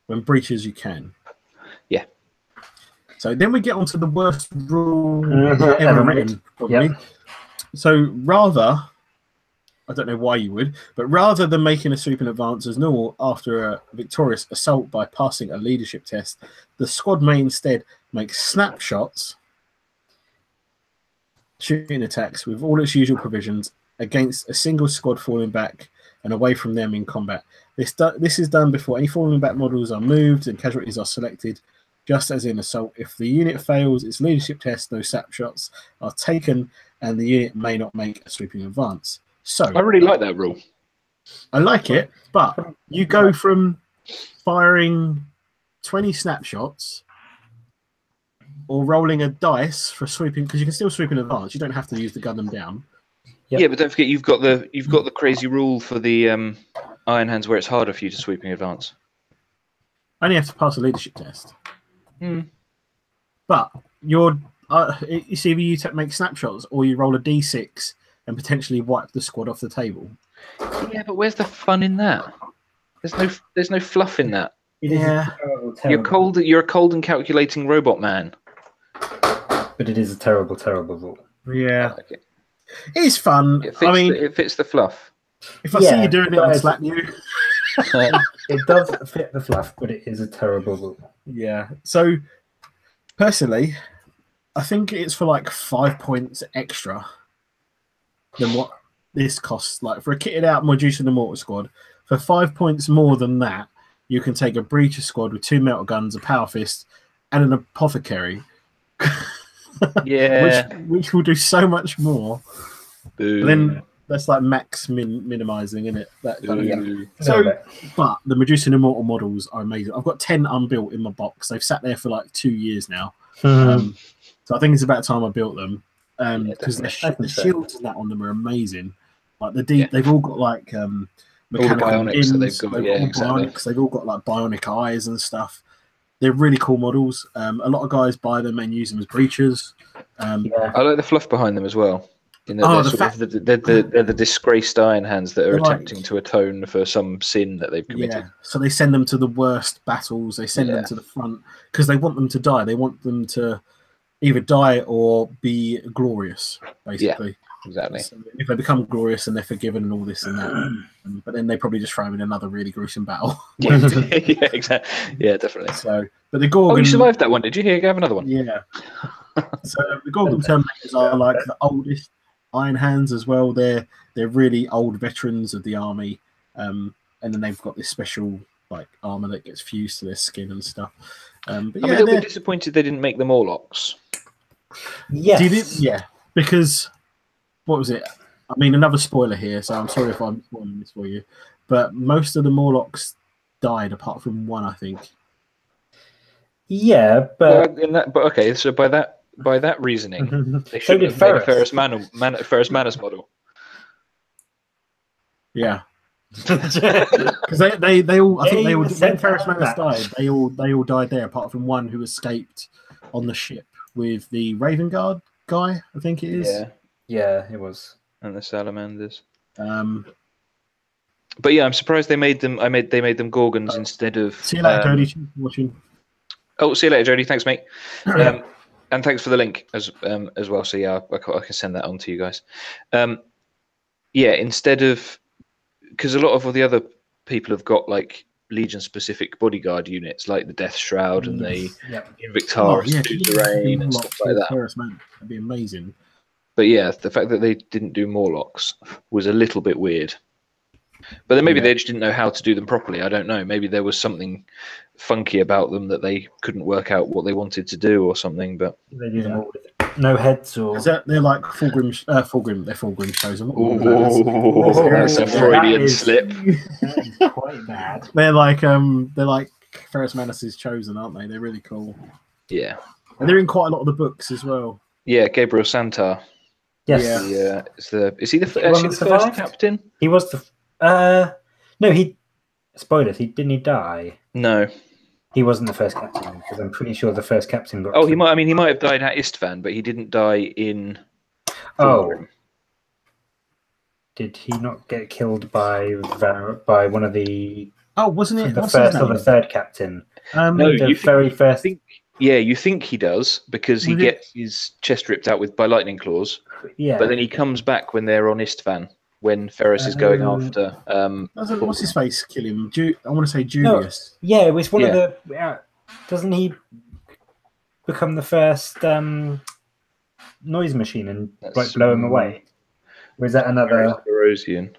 When breaches, you can. Yeah. So then we get on to the worst rule ever written, probably. Yep. So rather, I don't know why you would, but rather than making a sweeping advance as normal after a victorious assault by passing a leadership test, the squad may instead make snapshots, shooting attacks with all its usual provisions against a single squad falling back and away from them in combat. This is done before any falling back models are moved and casualties are selected. Just as in assault, if the unit fails its leadership test, no snapshots are taken and the unit may not make a sweeping advance. So I really like that rule. I like it, but you go from firing 20 snapshots or rolling a dice for sweeping, because you can still sweep in advance. You don't have to use the gun them down. Yep. Yeah, but don't forget you've got the crazy rule for the Iron Hands where it's harder for you to sweep in advance. I only have to pass a leadership test. But you see, you make snapshots or you roll a d6 and potentially wipe the squad off the table. Yeah, but where's the fun in that? There's no fluff in that. Yeah, terrible. You're a cold and calculating robot man. But it is a terrible, terrible rule. Yeah, it is fun. It fits the fluff. If I see you doing it, I'll slap you. It does fit the fluff, but it is a terrible rule. Yeah. So personally, I think it's for like 5 points extra than what this costs. Like for a kitted out Medusa and Immortal squad, for 5 points more than that, you can take a breacher squad with 2 melter guns, a power fist, and an apothecary. Yeah. which will do so much more. Boo. Then that's like max minimizing, isn't it? That kind of so, but the Medusa and Immortal models are amazing. I've got 10 unbuilt in my box. They've sat there for like 2 years now. So I think it's about time I built them. Because the shields and that on them are amazing. Like they've all got like mechanical bionics that they've got. Bionics. They've all got like bionic eyes and stuff. They're really cool models. A lot of guys buy them and use them as breachers. I like the fluff behind them as well. You know, they're the disgraced Iron Hands that are attempting to atone for some sin that they've committed. Yeah. So they send them to the worst battles. They send them to the front because they want them to die. They want them to either die or be glorious, basically. Yeah, exactly. So if they become glorious and they're forgiven and all this and that, but then they probably just throw them in another really gruesome battle. Yeah, exactly. Yeah, definitely. So, but the Gorgon. Oh, you survived that one, did you? Here, have another one. Yeah. So the Gorgon Terminators are like the oldest Iron Hands as well. They're really old veterans of the army, and then they've got this special like armor that gets fused to their skin and stuff. But I'm a little bit disappointed they didn't make them Morlocks. Yes. Yeah, because what was it? I mean, another spoiler here, so I'm sorry if I'm spoiling this for you. But most of the Morlocks died, apart from one, I think. Yeah, but okay. So by that reasoning, they should have made a Ferrus Manus model. Yeah, because they all I think they all when Ferrus Manus died, they all died there, apart from one who escaped on the ship with the Raven Guard guy, I think it is. Yeah, it was. And the Salamanders. But yeah, I'm surprised they made them. They made them Gorgons instead of. See you later, Jody. Watching. Oh, see you later, Jody. Thanks, mate. And thanks for the link as well. So yeah, I can send that on to you guys. Yeah, instead of because a lot of all the other people have got like Legion-specific bodyguard units, like the Death Shroud and the Invictaris Suzerain and stuff like that. That'd be amazing. But yeah, the fact that they didn't do Morlocks was a little bit weird. But then maybe they just didn't know how to do them properly. I don't know. Maybe there was something funky about them that they couldn't work out what they wanted to do or something. But they do them all with no heads, or they're like Fulgrim. They're Fulgrim chosen. That's a Freudian slip. That is quite bad. They're like Ferrus Manus's chosen, aren't they? They're really cool. Yeah, and they're in quite a lot of the books as well. Yeah, Gabriel Santar. Yes. Yeah. Is he the first captain? He was the. No, he. Spoilers. Didn't he die? No. He wasn't the first captain, because I'm pretty sure the first captain got. Oh, he might. I mean, he might have died at Istvan, but he didn't die in. Fulgrim. Did he not get killed by one of the? Oh, wasn't it the first or the third captain? No, the very first. Yeah, you think he does because he gets his chest ripped out by lightning claws. Yeah. But then he comes back when they're on Istvan, when Ferrus is going after. What's his face kill him? I want to say Julius. No, yeah, it was one of the. Doesn't he become the first noise machine and blow him away? Or is that another? Erosian.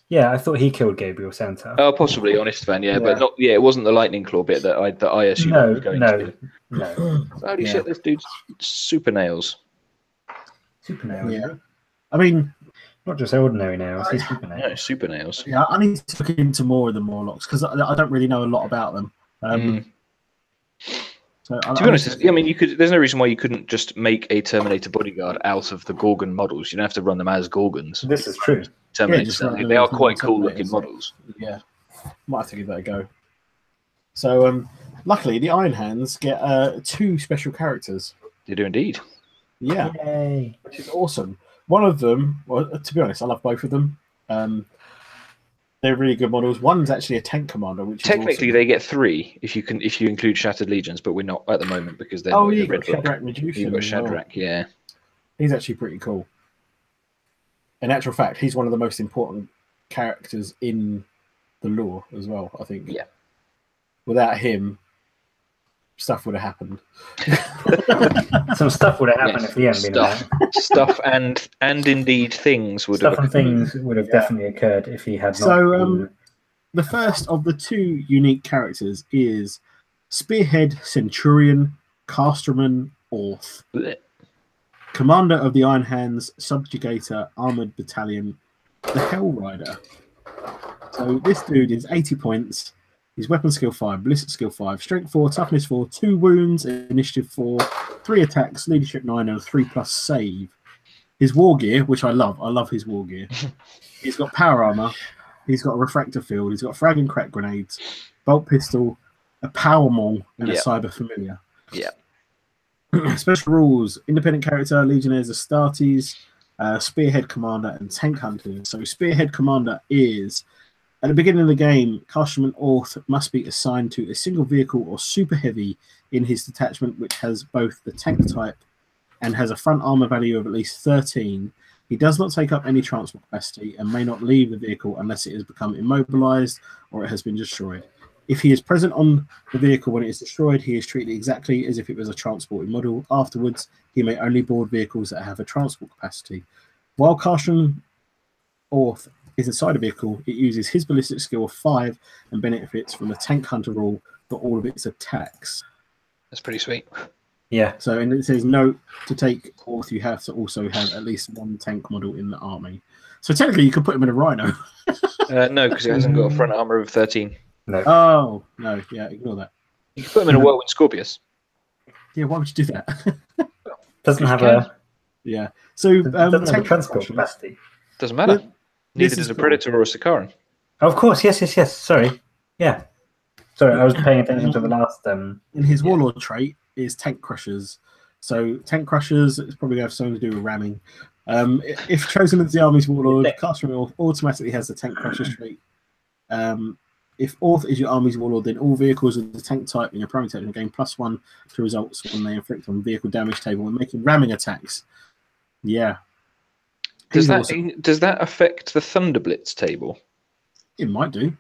Yeah, I thought he killed Gabriel Santa. Oh, possibly on Istvan, but not. Yeah, it wasn't the lightning claw bit that I assumed was going to. No. Holy shit! This dude's super nails. Super nails. Yeah. I mean, not just ordinary nails. He's super nails. No, super nails. Yeah, I need to look into more of the Morlocks because I don't really know a lot about them. So to be honest, I mean, there's no reason why you couldn't just make a Terminator bodyguard out of the Gorgon models. You don't have to run them as Gorgons. This is true. Terminator, they are quite cool looking models. Yeah, might have to give that a go. So, luckily, the Iron Hands get 2 special characters. They do indeed. Yeah, yay. Which is awesome. One of them, well, to be honest, I love both of them. They're really good models. One's actually a tank commander, which technically is awesome. They get 3 if you include Shattered Legions, but we're not at the moment because they're not in the Red Book. You've got Shadrach, yeah. He's actually pretty cool. In actual fact, he's one of the most important characters in the lore as well, I think. Yeah. Without him, stuff would have happened. Some stuff would have happened if he hadn't been around. Stuff and indeed things would have. Things would have definitely occurred if he had not. So, the first of the 2 unique characters is Spearhead Centurion Casterman Orth. Commander of the Iron Hands Subjugator Armored Battalion, the Hell Rider. So this dude is 80 points. He's weapon skill 5, ballistic skill 5, strength 4, toughness 4, 2 wounds, initiative 4, 3 attacks, leadership 9, and a 3+ save. His war gear, which I love his war gear. He's got power armor. He's got a refractor field. He's got frag and crack grenades, bolt pistol, a power maul, and a cyber familiar. Yeah. Special rules: independent character, Legionnaires, Astartes, Spearhead Commander, and Tank Hunter. So Spearhead Commander is, at the beginning of the game, Casterman Orth must be assigned to a single vehicle or super heavy in his detachment, which has both the tank type and has a front armor value of at least 13. He does not take up any transport capacity and may not leave the vehicle unless it has become immobilized or it has been destroyed. If he is present on the vehicle when it is destroyed, he is treated exactly as if it was a transported model. Afterwards, he may only board vehicles that have a transport capacity. While Casterman Orth is inside a vehicle, it uses his ballistic skill of 5 and benefits from the Tank Hunter rule for all of its attacks. That's pretty sweet. Yeah. So, and it says, note, to take Orth, you have to also have at least 1 tank model in the army. So technically, you could put him in a Rhino. No, because he hasn't got a front armor of 13. No. Oh, no. Yeah, ignore that. You can put him in a Whirlwind Scorpius. Yeah, why would you do that? Doesn't have a... Yeah. So, doesn't have a transport capacity. Doesn't matter. Neither does a Predator or a Sikaran. Oh, of course, yes. Sorry. Yeah. Sorry, I was paying attention to the last... In his Warlord trait is Tank Crushers. So, Tank Crushers, it's probably going to have something to do with ramming. If chosen as the Army's Warlord, Casterman automatically has the Tank Crushers trait. If Orth is your Army's Warlord, then all vehicles of the tank type in your primary technical gain +1 to results when they inflict on vehicle damage table when making ramming attacks. Yeah. Does that affect the Thunder Blitz table? It might do.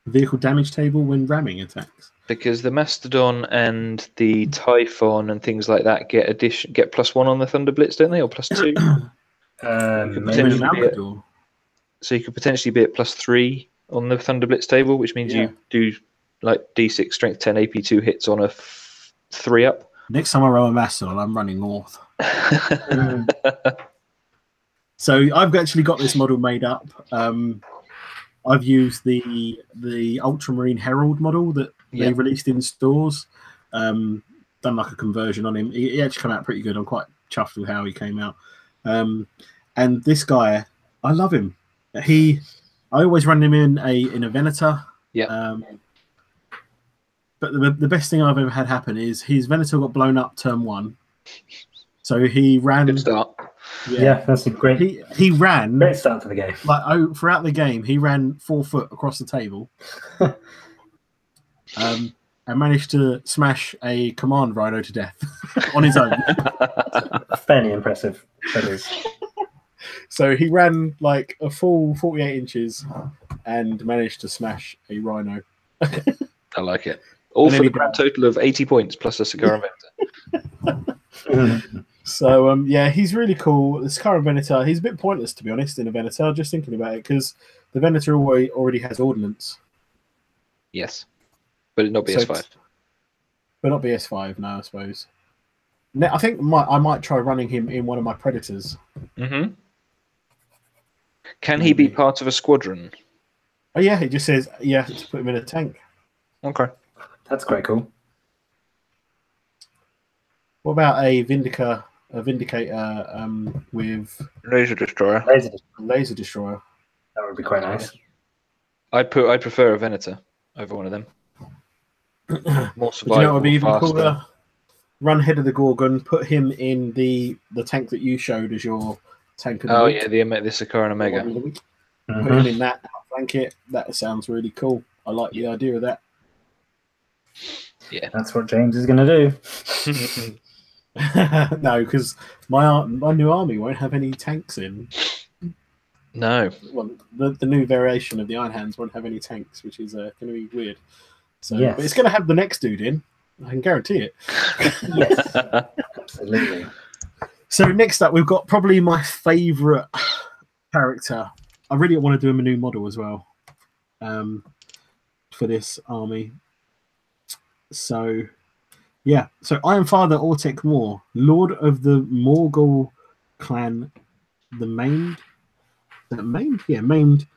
vehicle damage table when ramming attacks? Because the Mastodon and the Typhon and things like that get +1 on the Thunder Blitz, don't they, or +2? So you could potentially be at +3 on the Thunder Blitz table, which means you do like D6 Strength 10 AP2 hits on a 3-up. Next time I roll a Mastodon, I'm running North. So I've actually got this model made up. I've used the Ultramarine Herald model that they released in stores. Done like a conversion on him. He actually came out pretty good. I'm quite chuffed with how he came out. And this guy, I love him. I always run him in a Venator. Yeah. But the best thing I've ever had happen is his Venator got blown up turn 1. So he ran. Good start. Yeah, that's a great. He ran. Great start to the game. Like throughout the game, he ran 4 foot across the table, and managed to smash a command rhino to death on his own. Fairly impressive. That is. So he ran like a full 48 inches and managed to smash a rhino. I like it. All for the grand total of 80 points plus a Sakara Venator. So, he's really cool. The Sakara Venator, he's a bit pointless, to be honest, in a Venator, just thinking about it, because the Venator already has ordnance. Yes. But not BS5. But not BS5, no, I suppose. I think I might try running him in one of my Predators. Mm-hmm. Can he be part of a squadron? Oh, yeah, it just says, to put him in a tank. Okay. That's quite cool. What about a Vindicator with Laser Destroyer? Laser Destroyer. That would be quite nice. I prefer a Venator over one of them. More survival. You know what would be even cooler? Run head of the Gorgon, put him in the tank that you showed as your tank of the week. Yeah, the Sakara and Omega. Put him in that, outflank it. That sounds really cool. I like the idea of that. Yeah, that's what James is going to do. No, because my new army won't have any tanks in. No. Well, the new variation of the Iron Hands won't have any tanks, which is going to be weird. So, but it's going to have the next dude in. I can guarantee it. Yes, absolutely. So next up, we've got probably my favourite character. I really want to do him a new model as well for this army. So, so Ironfather Ortek Moor, Lord of the Morgul clan, maimed the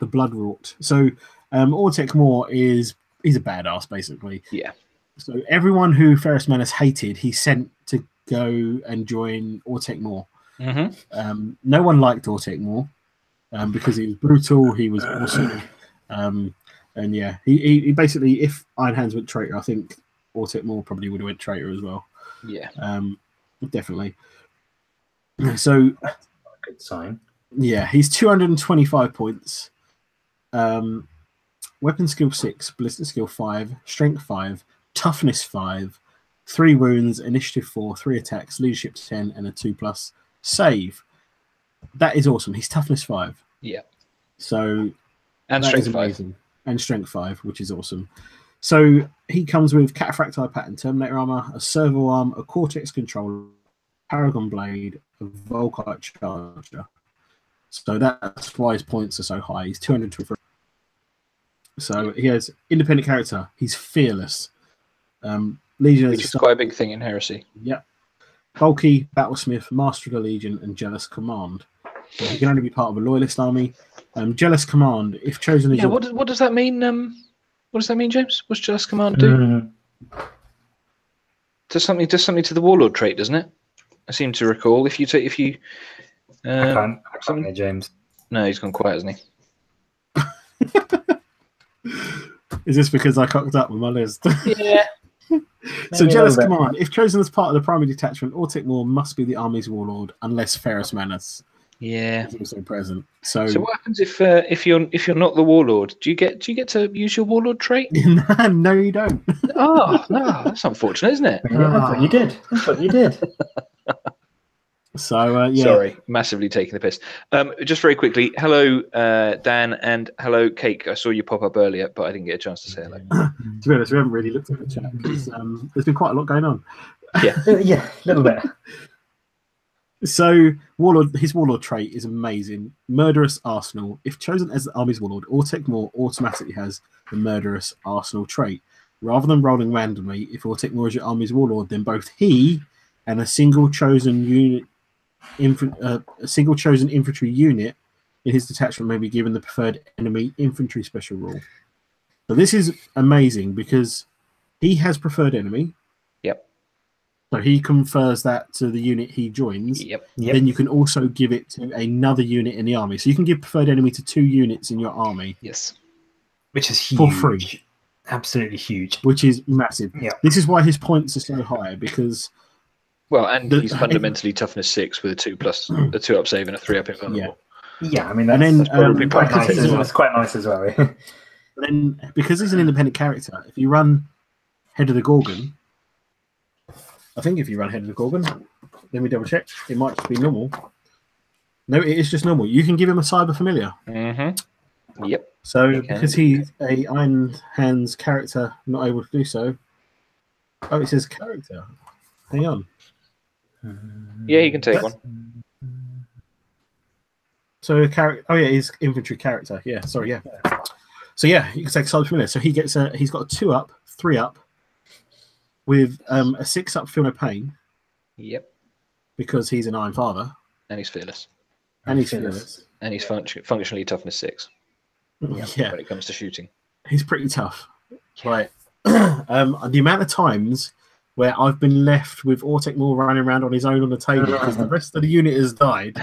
Bloodwrought. So, Ortek Moor he's a badass, basically. Yeah. So everyone who Ferrus Manus hated, he sent to go and join Ortek Moor. Mm-hmm. No one liked Ortek Moor because he was brutal, he was awesome. And he basically, if Iron Hands went traitor, I think Ortek Moor probably would have went traitor as well. Yeah. Definitely. So, good sign. Yeah, he's 225 points. Weapon skill 6, ballistic skill 5, strength 5, toughness 5, 3 wounds, initiative 4, 3 attacks, leadership 10, and a 2+ save. That is awesome. He's toughness 5. Yeah. So and strength 5. And strength 5, which is awesome. So he comes with Cataphract Eye Pattern, Terminator armor, a servo arm, a Cortex controller, Paragon blade, a Volkite charger. So that's why his points are so high. He's 223. So he has independent character. He's fearless. Legion, which is quite a big thing in Heresy. Yep. Bulky, Battlesmith, Master of the Legion, and Jealous Command. So he can only be part of a Loyalist army. Jealous Command, if chosen as what does that mean? What does that mean, James? What's Jealous Command do? Does something to the Warlord trait, doesn't it? I seem to recall. If you I can't hear James. No, he's gone quiet, hasn't he? Is this because I cocked up with my list? Yeah. So Jealous Command, if chosen as part of the primary detachment, Ortek Moor must be the army's warlord, unless Ferrus Manus is also present. So what happens if you're not the warlord? Do you get to use your warlord trait? No, you don't. Oh no, that's unfortunate, isn't it? Yeah, that's what you did. So yeah. Sorry, massively taking the piss. Just very quickly, hello Dan and hello Cake. I saw you pop up earlier, but I didn't get a chance to say hello. To be honest, we haven't really looked at the chat because there's been quite a lot going on. Yeah, yeah, a little bit. So his warlord trait is amazing. Murderous Arsenal. If chosen as the army's warlord, Autekmore automatically has the Murderous Arsenal trait. Rather than rolling randomly, if Autekmore is your army's warlord, then both he and a single chosen infantry unit in his detachment may be given the preferred enemy infantry special rule. So this is amazing because he has preferred enemy. Yep. So he confers that to the unit he joins. Yep. Then you can also give it to another unit in the army. So you can give preferred enemy to 2 units in your army. Yes. Which is huge. For free. Absolutely huge. Which is massive. Yeah. This is why his points are so high, because... Well, and he's fundamentally toughness 6 with a 2+, a 2 up save and a 3 up invulnerable. Yeah, I mean, that's probably quite nice as well. It's quite nice as well. But then, because he's an independent character, if you run Head of the Gorgon... I think if you run Head of the Gorgon, let me double check. It might just be normal. No, it is just normal. You can give him a Cyber Familiar. Mm-hmm. Yep. So because he's a Iron Hands character, not able to do so. Oh, it says character. Hang on. Yeah, you can take one. So character. Oh yeah, he's infantry character. Yeah, sorry. Yeah. So yeah, you can take Cyber Familiar. So he gets a. He's got a 2 up, 3 up. With a 6 up, Feel No Pain. Yep. Because he's an Iron Father. And he's fearless. And he's fearless. And he's functionally toughness 6. Yeah. When it comes to shooting. He's pretty tough. Right. The amount of times where I've been left with Autekmore running around on his own on the table because the rest of the unit has died.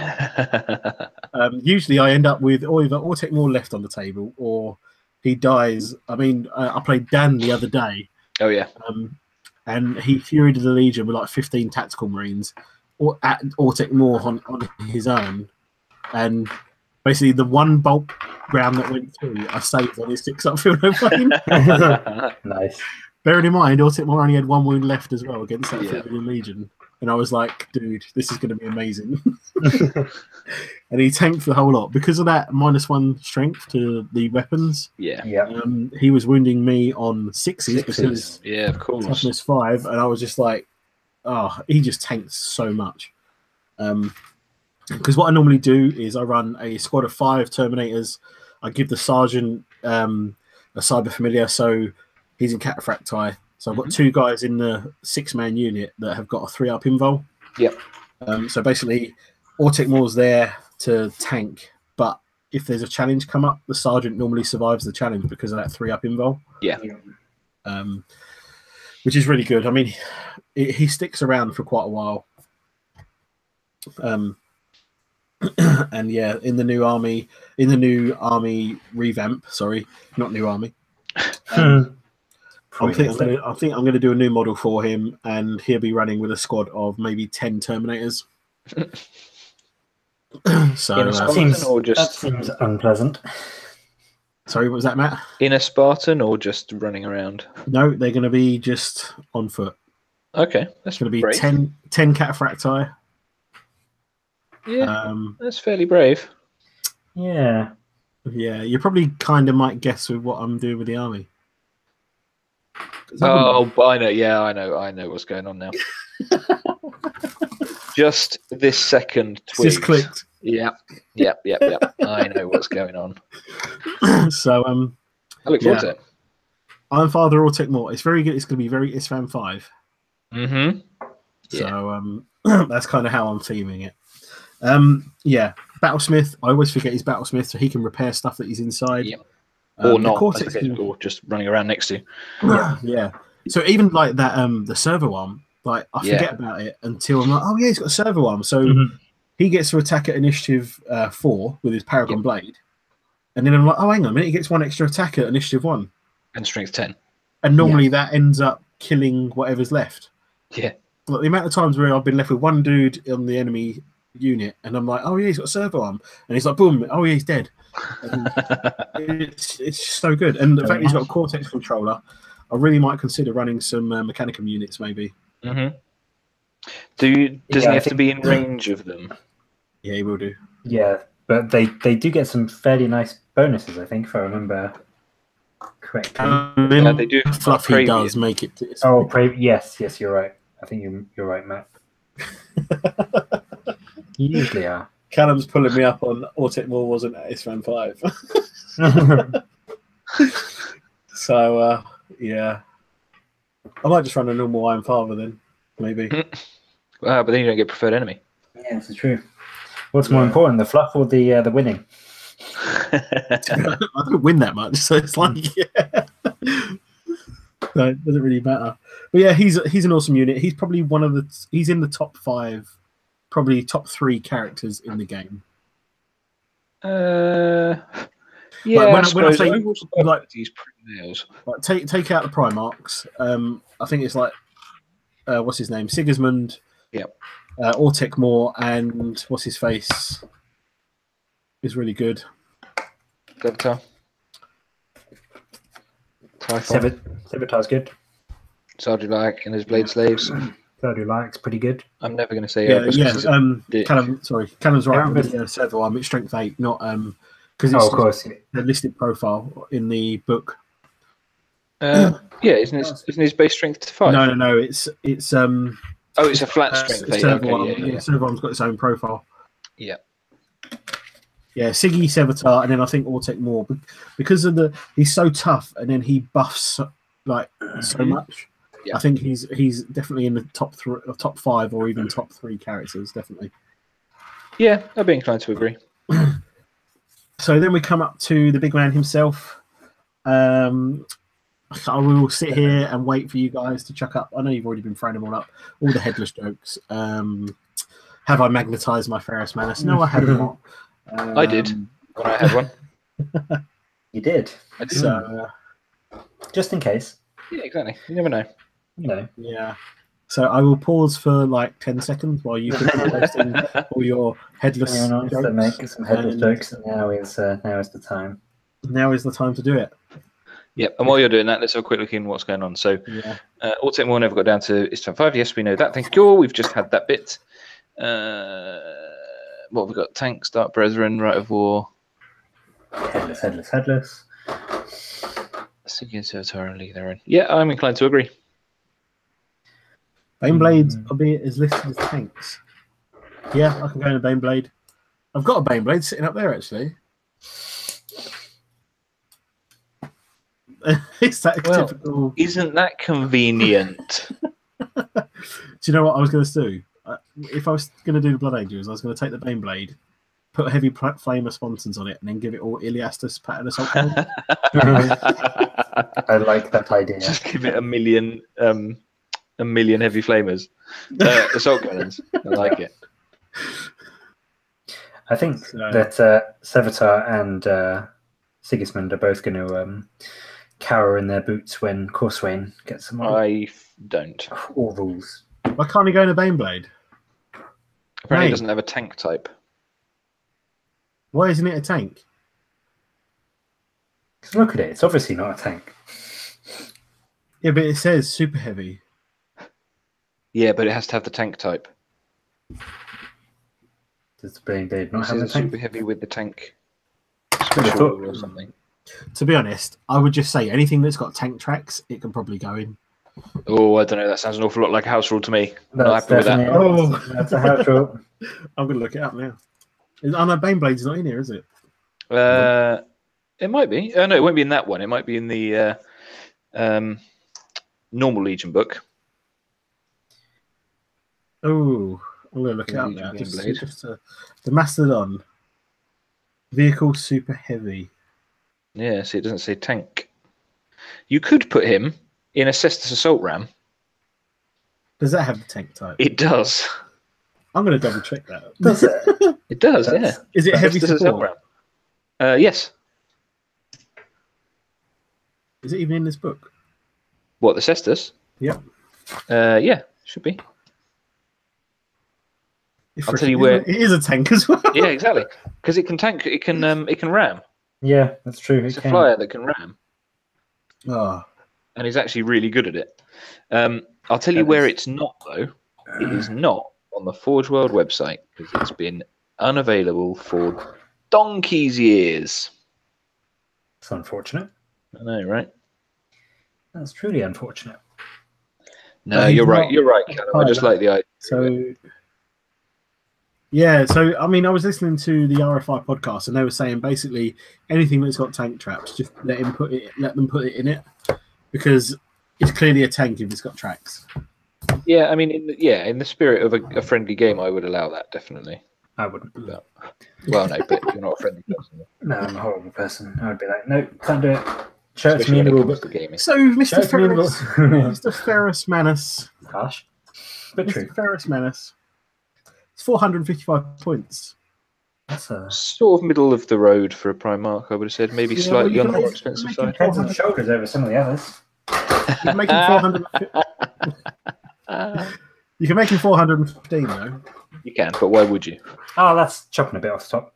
Usually I end up with either Autekmore left on the table or he dies. I mean, I played Dan the other day. Oh, yeah. And he furied the Legion with like 15 tactical marines, or at Autekmore on his own, and basically the one bulk round that went through, I saved on his 6 up Feel No Pain. Nice. Bearing in mind, Autekmore only had 1 wound left as well against that Furious Legion, and I was like, dude, this is going to be amazing. And he tanked the whole lot because of that -1 strength to the weapons. Yeah. He was wounding me on 6s because of course, toughness 5, and I was just like, oh, he just tanks so much. Because what I normally do is I run a squad of 5 Terminators. I give the sergeant a Cyber Familiar, so he's in Cataphracti. So I've got 2 guys in the 6-man unit that have got a 3 up invul. Yep. So basically, Autekmore's there to tank, but if there's a challenge come up, the sergeant normally survives the challenge because of that 3 up invul. Yeah. Which is really good. I mean, he sticks around for quite a while. And yeah, in the new army revamp. Sorry, not new army. I think I'm going to do a new model for him, and he'll be running with a squad of maybe 10 Terminators. So that seems unpleasant. Sorry, what was that, Matt? In a Spartan or just running around? No, they're going to be just on foot. Okay, that's going to be brave. 10 Cataphracti. Yeah, that's fairly brave. Yeah. Yeah, you probably kind of might guess with what I'm doing with the army. Oh, I know. Yeah, I know what's going on now. Just this second tweet. Just clicked. Yep. I know what's going on. So, I look forward to it. Iron Father Autekmore. It's very good. It's going to be very ISFAM 5. Mm-hmm. So, that's kind of how I'm theming it. Battlesmith. I always forget he's Battlesmith, so he can repair stuff that he's inside. Yep. Or not, or just running around next to you. Yeah. So even like that, the servo arm, like I forget about it until I'm like, oh yeah, he's got a servo arm. So he gets to attack at initiative 4 with his Paragon Blade, and then I'm like, oh hang on a minute, he gets 1 extra attack at initiative 1 and strength 10. And normally that ends up killing whatever's left. Yeah. Like the amount of times where I've been left with 1 dude on the enemy unit, and I'm like, oh yeah, he's got a servo arm, and he's like, boom, oh yeah, he's dead. It's so good, and the fact he's got a Cortex controller, I really might consider running some Mechanicum units maybe. Doesn't he I have to think- be in range of them? Yeah, he will do. Yeah, but they do get some fairly nice bonuses, I think, if I remember correctly. Yeah, they do. Fluffy does make it. Oh, yes, you're right. I think you're right, Matt. You usually are. Callum's pulling me up on Autic Moore wasn't at Isfan 5. So, yeah. I might just run a normal Iron Father then, maybe. But then you don't get preferred enemy. Yeah, this is true. What's more important, the fluff or the winning? I don't win that much, so it's like, yeah. No, it doesn't really matter. But yeah, he's an awesome unit. He's probably he's in the top 5, probably top 3 characters in the game. Yeah, Like, when I say like these pretty nails. Like, take out the Primarchs. I think it's like what's his name? Sigismund. Yep. Autic Moore and what's his face is really good. Sevatar. Sevatar's good. Sarduliak and his Blade Slaves. Sarduliak's pretty good. I'm never going to say Yeah. Callum's right. Yeah, With the server, I'm at strength 8, not because of course, the listed profile in the book. Yeah, isn't his base strength 5? No. It's Oh, it's a flat strength 8. Okay, server one's got its own profile. Yeah. Yeah, Siggy, Sevatar, and then I think Autic Moore because of he's so tough, and then he buffs like so much. Yeah. I think he's definitely in the top 5, or even top 3 characters, definitely. Yeah, I'd be inclined to agree. So then we come up to the big man himself. I will sit here and wait for you guys to chuck up. I know you've already been throwing them all up. All the headless jokes. Have I magnetized my Ferris Manus? No, I have not. I did when I had one. You did. I did. So, just in case. Yeah, exactly. You never know. Yeah. So I will pause for like 10 seconds while you can posting all your headless jokes. To make some headless jokes. And now is the time. Now is the time to do it. Yep. And while you're doing that, let's have a quick look in what's going on. So, Autic Moore never got down to Istan 5. Yes, we know that. Thank you. We've just had that bit. What have we got? Tanks, Dark Brethren, Right of War. Headless. Yeah, I'm inclined to agree. Baneblades, albeit is listed as tanks. Yeah, I can go in a Baneblade. I've got a Baneblade sitting up there, actually. It's that typical. Isn't that convenient? Do you know what I was going to do? If I was going to do the Blood Angels, I was going to take the Baneblade, put a heavy flame of sponsons on it, and then give it all Iliastus pattern assault. I like that idea. Just give it a million heavy flamers, assault cannons. I like it. I think that Sevatar and Sigismund are both going to cower in their boots when Corswain gets them on. I don't. All rules. Why can't he go in a Baneblade? Apparently, he doesn't have a tank type. Why isn't it a tank? Look at it. It's obviously not a tank. Yeah, but it says super heavy. Yeah, but it has to have the tank type. Does the Baneblade not have a tank? Super heavy with the tank special or something. To be honest, I would just say anything that's got tank tracks, it can probably go in. Oh, I don't know. That sounds an awful lot like a house rule to me. That's not happy with that. Oh, that's a house rule. I'm going to look it up now. Oh no, Baneblade's not in here, is it? It might be. No, it won't be in that one. It might be in the normal Legion book. Oh, I'm going to look it up now. Just the Mastodon vehicle super heavy. Yeah, see, it doesn't say tank. You could put him in a Cestus Assault Ram. Does that have the tank type? It does. I'm going to double check that. Does it? It does, yeah. Is it heavy support? Yes. Is it even in this book? What, the Cestus? Yep. Yeah, should be. I'll tell you where it is a tank as well. Yeah, exactly. Because it can tank. It can ram. Yeah, that's true. It's a flyer that can ram. Oh. And he's actually really good at it. I'll tell you where it's not though. it is not on the Forge World website because it's been unavailable for donkey's years. It's unfortunate. I know, right? That's truly unfortunate. No, you're right. You're right, Callum. I just like the idea. So, yeah. So, I mean, I was listening to the RFI podcast, and they were saying basically anything that's got tank traps, just let them put it in it, because it's clearly a tank if it's got tracks. Yeah, I mean, in the spirit of a friendly game, I would allow that definitely. I wouldn't. But, well, no, but you're not a friendly person. No, I'm a horrible person. I would be like, no, can't do it. Show it to Especially me in the when it rule comes book. to gaming. So, Mr. Ferris, Ferris. Mr. Ferris Manus, Gosh. But true. Mr. Ferris Manus, it's 455 points. That's a... Sort of middle of the road for a Primarch, I would have said. Maybe Yeah, slightly well, on the you more can expensive make side. Heads and shoulders over some of the others. You can make him 400. You can make him 415 though. You can, but why would you? Oh, that's chopping a bit off the top.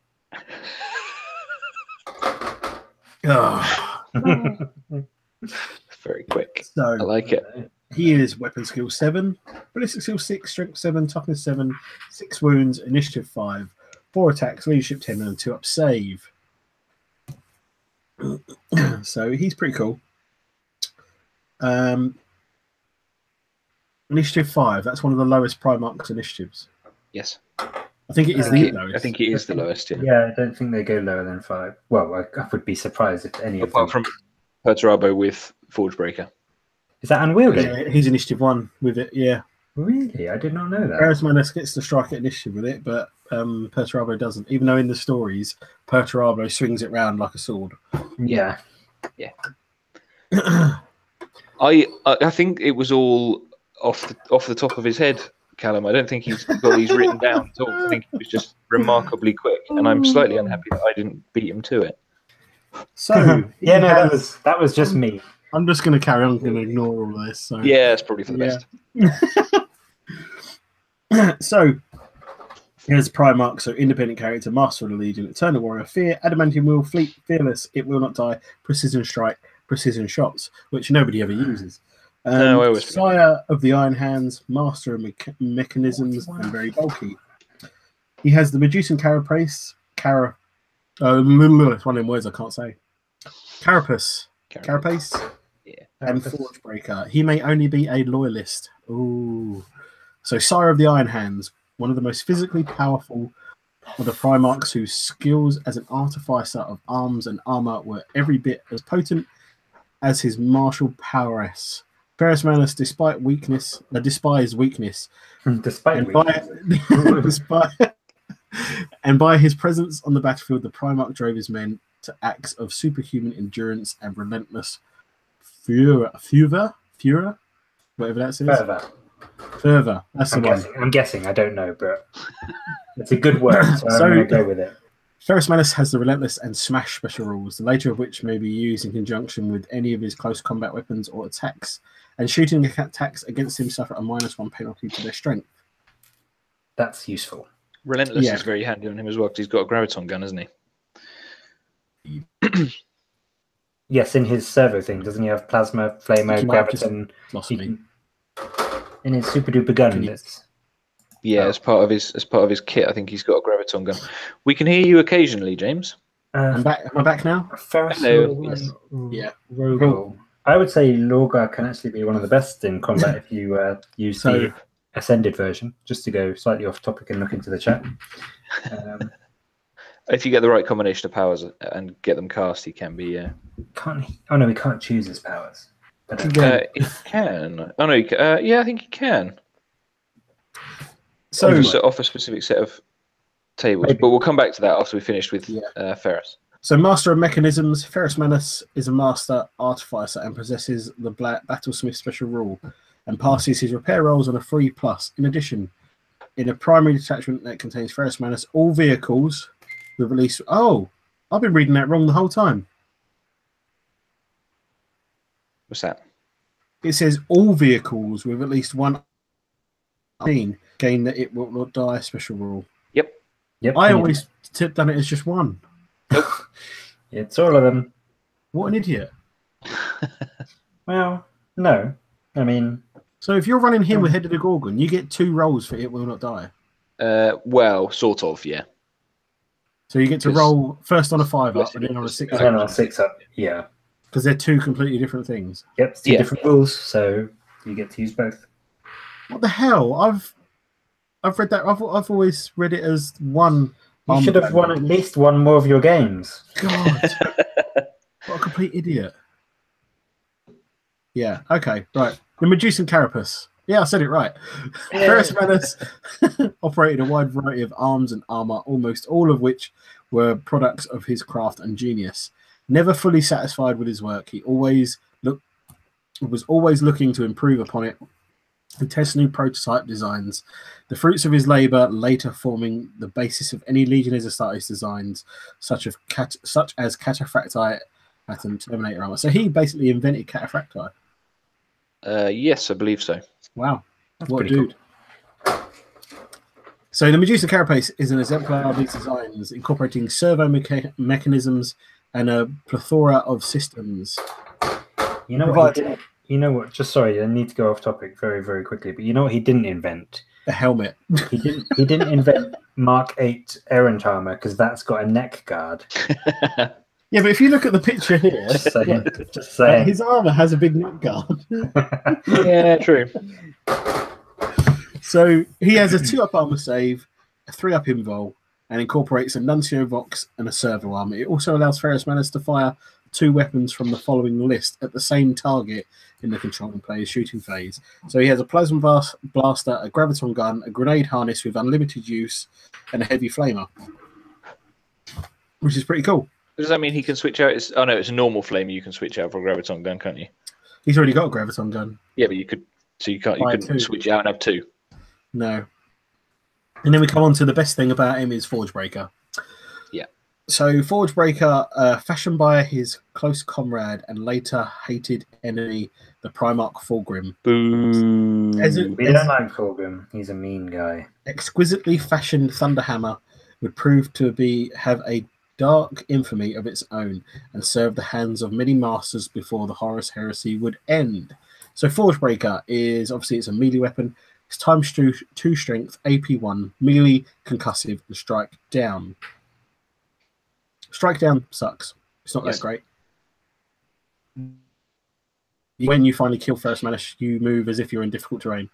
Very quick. So I like it. he is weapon skill 7, ballistic skill 6, strength 7, toughness 7, 6 wounds, initiative 5, 4 attacks, leadership 10, and 2 up save. So he's pretty cool. Initiative 5, that's one of the lowest Primarch's initiatives. Yes. I think it is the lowest. I think it is the lowest, yeah. Yeah, I don't think they go lower than 5. Well, I would be surprised if any Apart of them... from Perturabo with Forge Breaker. Is that unwieldy? Yeah, he's initiative 1 with it, yeah. Really? I did not know that. Ferris Manus gets to strike at initiative with it, but Perturabo doesn't. Even though in the stories, Perturabo swings it round like a sword. Yeah. Yeah. I think it was all off the top of his head, Callum. I don't think he's got these written down at all. I think he was just remarkably quick, and I'm slightly unhappy that I didn't beat him to it. So Yeah, no, that was just me. I'm just going to carry on. I'm going to ignore all this. So. Yeah, it's probably for the best. So here's Primarch. So independent character, master of the Legion, eternal warrior, fear, adamantium will, fleet, fearless, it will not die, precision strike, precision shots, which nobody ever uses. No, I always Sire of the Iron Hands, master of mechanisms, and very bulky. He has the Medusan carapace, it's one of them words I can't say. Carapace, yeah, and Forge Breaker. He may only be a loyalist. Ooh. So Sire of the Iron Hands, one of the most physically powerful of the Primarchs, whose skills as an artificer of arms and armor were every bit as potent as his martial prowess. Ferris Manus, despite weakness, despised weakness, Despite and by his presence on the battlefield, the Primarch drove his men to acts of superhuman endurance and relentless furor, whatever that says. Fervor. That's the one. I'm guessing. I don't know, but it's a good word, so I'm going to go with it. Ferris Manus has the Relentless and Smash special rules, the later of which may be used in conjunction with any of his close combat weapons or attacks, and shooting attacks against him suffer a -1 penalty to their strength. That's useful. Relentless is very handy on him as well because he's got a graviton gun, hasn't he? Yes, in his servo thing, doesn't he have plasma, flamer, graviton? In his super duper gun. Yeah, as part of his kit, I think he's got a graviton gun. We can hear you occasionally, James. I'm back. Am I back now? Hello. Yes. Yeah. Rogal. I would say Lorgar can actually be one of the best in combat if you use the Ascended version. Just to go slightly off topic and look into the chat. If you get the right combination of powers and get them cast, he can be. Can't he? Oh no, he can't choose his powers. He can. Oh no. Yeah, I think he can. So off a specific set of tables, but we'll come back to that after we finished with Ferris. So, Master of Mechanisms, Ferris Manus is a Master Artificer and possesses the Battlesmith special rule and passes his repair rolls on a 3+. In addition, in a primary detachment that contains Ferris Manus, all vehicles with at least... Oh, I've been reading that wrong the whole time. What's that? It says all vehicles with at least one gain that it will not die special rule. Yep. I always done it as just one. Nope. It's all of them. What an idiot. Well, no. I mean, So if you're running him with Head of the Gorgon, you get 2 rolls for It Will Not Die. Well, sort of, yeah. So you get to roll first on a 5 up and then on a 6 up. And then on a 6 up, yeah. Because they're 2 completely different things. Yep, it's 2 different rules, so you get to use both. What the hell? I've read that. I've always read it as one. You should have won at least one more of your games. God, what a complete idiot. Yeah. Okay. Right. The Medusan Carapace. Yeah, I said it right. Ferrus Manus operated a wide variety of arms and armor, almost all of which were products of his craft and genius. Never fully satisfied with his work, he was always looking to improve upon it and test new prototype designs. The fruits of his labor later forming the basis of any Legiones Astartes designs, such as Cataphracti and Terminator armor. So he basically invented Cataphracti. Yes, I believe so. Wow, what a dude! Cool. So the Medusa Carapace is an exemplar of these designs, incorporating servo mechanisms and a plethora of systems. You know what? You know what? Just sorry, I need to go off topic very, very quickly. But you know what he didn't invent? A helmet. He didn't invent Mark 8 errant armor because that's got a neck guard. Yeah, but if you look at the picture here, just saying. His armor has a big neck guard. Yeah, true. So he has a 2-up armor save, a 3-up invul, and incorporates a Nuncio Vox and a servo armor. It also allows Ferrus Manus to fire 2 weapons from the following list at the same target in the controlling player's shooting phase. So he has a plasma blaster, a graviton gun, a grenade harness with unlimited use, and a heavy flamer, which is pretty cool. Does that mean he can switch out? It's a normal flamer. You can switch out for a graviton gun, can't you? He's already got a graviton gun. Yeah, but you could. So you can't. You couldn't switch out and have 2. No. And then we come on to the best thing about him is Forgebreaker. Yeah. So Forgebreaker, fashioned by his close comrade and later hated enemy, the Primarch Fulgrim. Boom. We don't like Fulgrim. He's a mean guy. Exquisitely fashioned Thunderhammer would prove to have a dark infamy of its own and serve the hands of many masters before the Horus Heresy would end. So Forgebreaker is obviously it's a melee weapon. It's times 2 strength, AP 1, melee, concussive, and strike down. Strike down sucks. It's not that great. When you finally kill Ferrus Manus, you move as if you're in difficult terrain.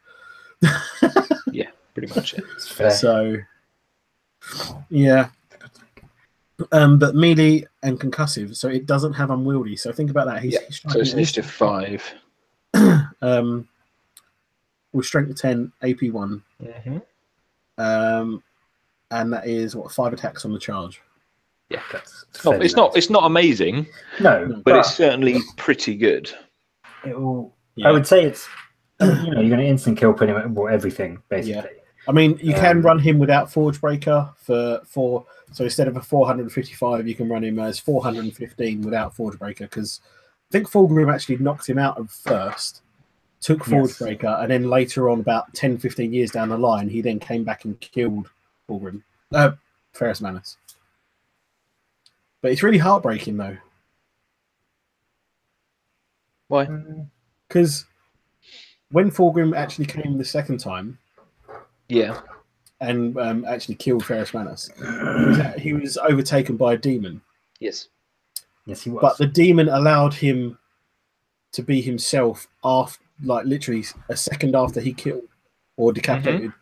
Yeah, pretty much it. So, yeah. But melee and concussive, so it doesn't have unwieldy. So think about that. So it's initiative 5. With strength 10, AP 1. Mm-hmm. And that is 5 attacks on the charge. Yeah, it's not amazing. No, but it's certainly pretty good. I would say it's you're going to instant kill pretty much everything basically. Yeah. I mean, you can run him without Forgebreaker for so instead of a 455, you can run him as 415 without Forgebreaker because I think Fulgrim actually knocked him out of first, took Forgebreaker, and then later on, about 10, 15 years down the line, he then came back and killed Fulgrim, Ferrus Manus. But it's really heartbreaking though. Why? Because when Fulgrim actually came the second time, and actually killed Ferrus Manus, he was overtaken by a demon. Yes, he was. But the demon allowed him to be himself after, like literally a second after he killed or decapitated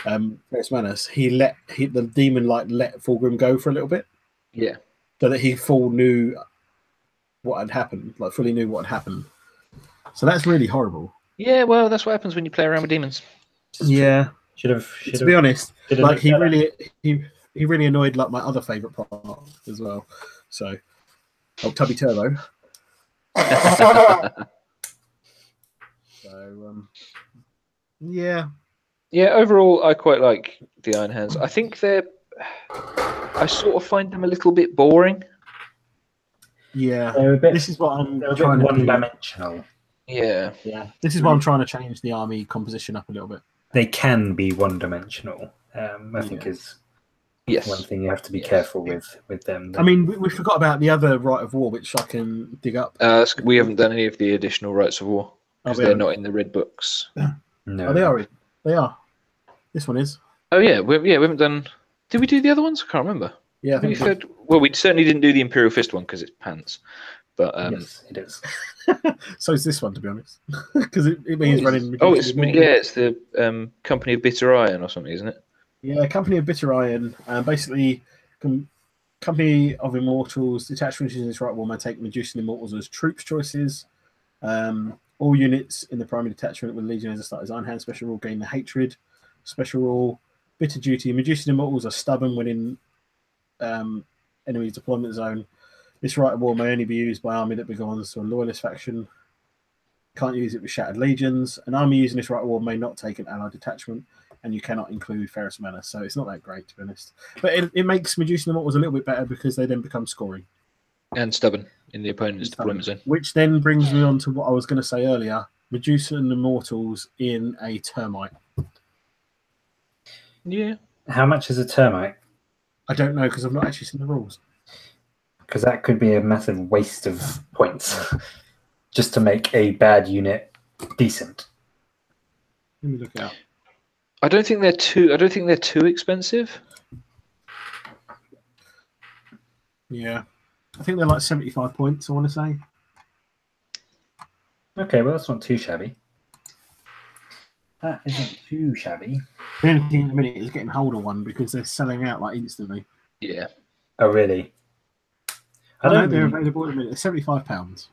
Ferrus Manus. The demon let Fulgrim go for a little bit. Yeah. So that he fully knew what had happened. So that's really horrible. Yeah, well, that's what happens when you play around with demons. Yeah. To be honest, like he really annoyed like my other favourite part as well. So, Tubby Turbo. Yeah. Overall, I quite like the Iron Hands. I think I sort of find them a little bit boring. Yeah, this is what I'm trying to one-dimensional. Yeah. This is why I'm trying to change the army composition up a little bit. They can be one-dimensional. I think is one thing you have to be careful with them. I mean, we forgot about the other Rite of War, which I can dig up. We haven't done any of the additional Rites of War. because they're not in the red books. No, Oh, they are. They are. This one is. Oh yeah, we haven't done. Did we do the other ones? I can't remember. Yeah, I think we did. Well, we certainly didn't do the Imperial Fist one because it's pants. But yes, it is. So is this one, to be honest, because it means running. Oh, it's the Company of Bitter Iron or something, isn't it? Yeah, Company of Bitter Iron. Basically, Company of Immortals. Detachment using this right war may take Medusan Immortals as troops choices. All units in the primary detachment with Legionnaires start as Iron Hand special rule gain the Hatred special rule. Bitter Duty. Medusan Immortals are stubborn when in enemy deployment zone. This right of war may only be used by army that belongs to a loyalist faction. Can't use it with Shattered Legions. An army using this right of war may not take an allied detachment, and you cannot include Ferrous Manor. So it's not that great, to be honest. But it makes Medusan Immortals a little bit better because they then become scoring. And stubborn in the opponent's deployment zone. Which then brings me on to what I was going to say earlier. Medusan Immortals in a Termite. Yeah. How much is a termite? I don't know because I've not actually seen the rules. Because that could be a massive waste of points just to make a bad unit decent. Let me look it up. I don't think they're too expensive. Yeah. I think they're like 75 points, I want to say. Okay, well, that's not too shabby. That isn't too shabby. The only thing at the minute is getting hold of one because they're selling out like instantly. Yeah. Oh, really? I know they're available at the minute. They're £75.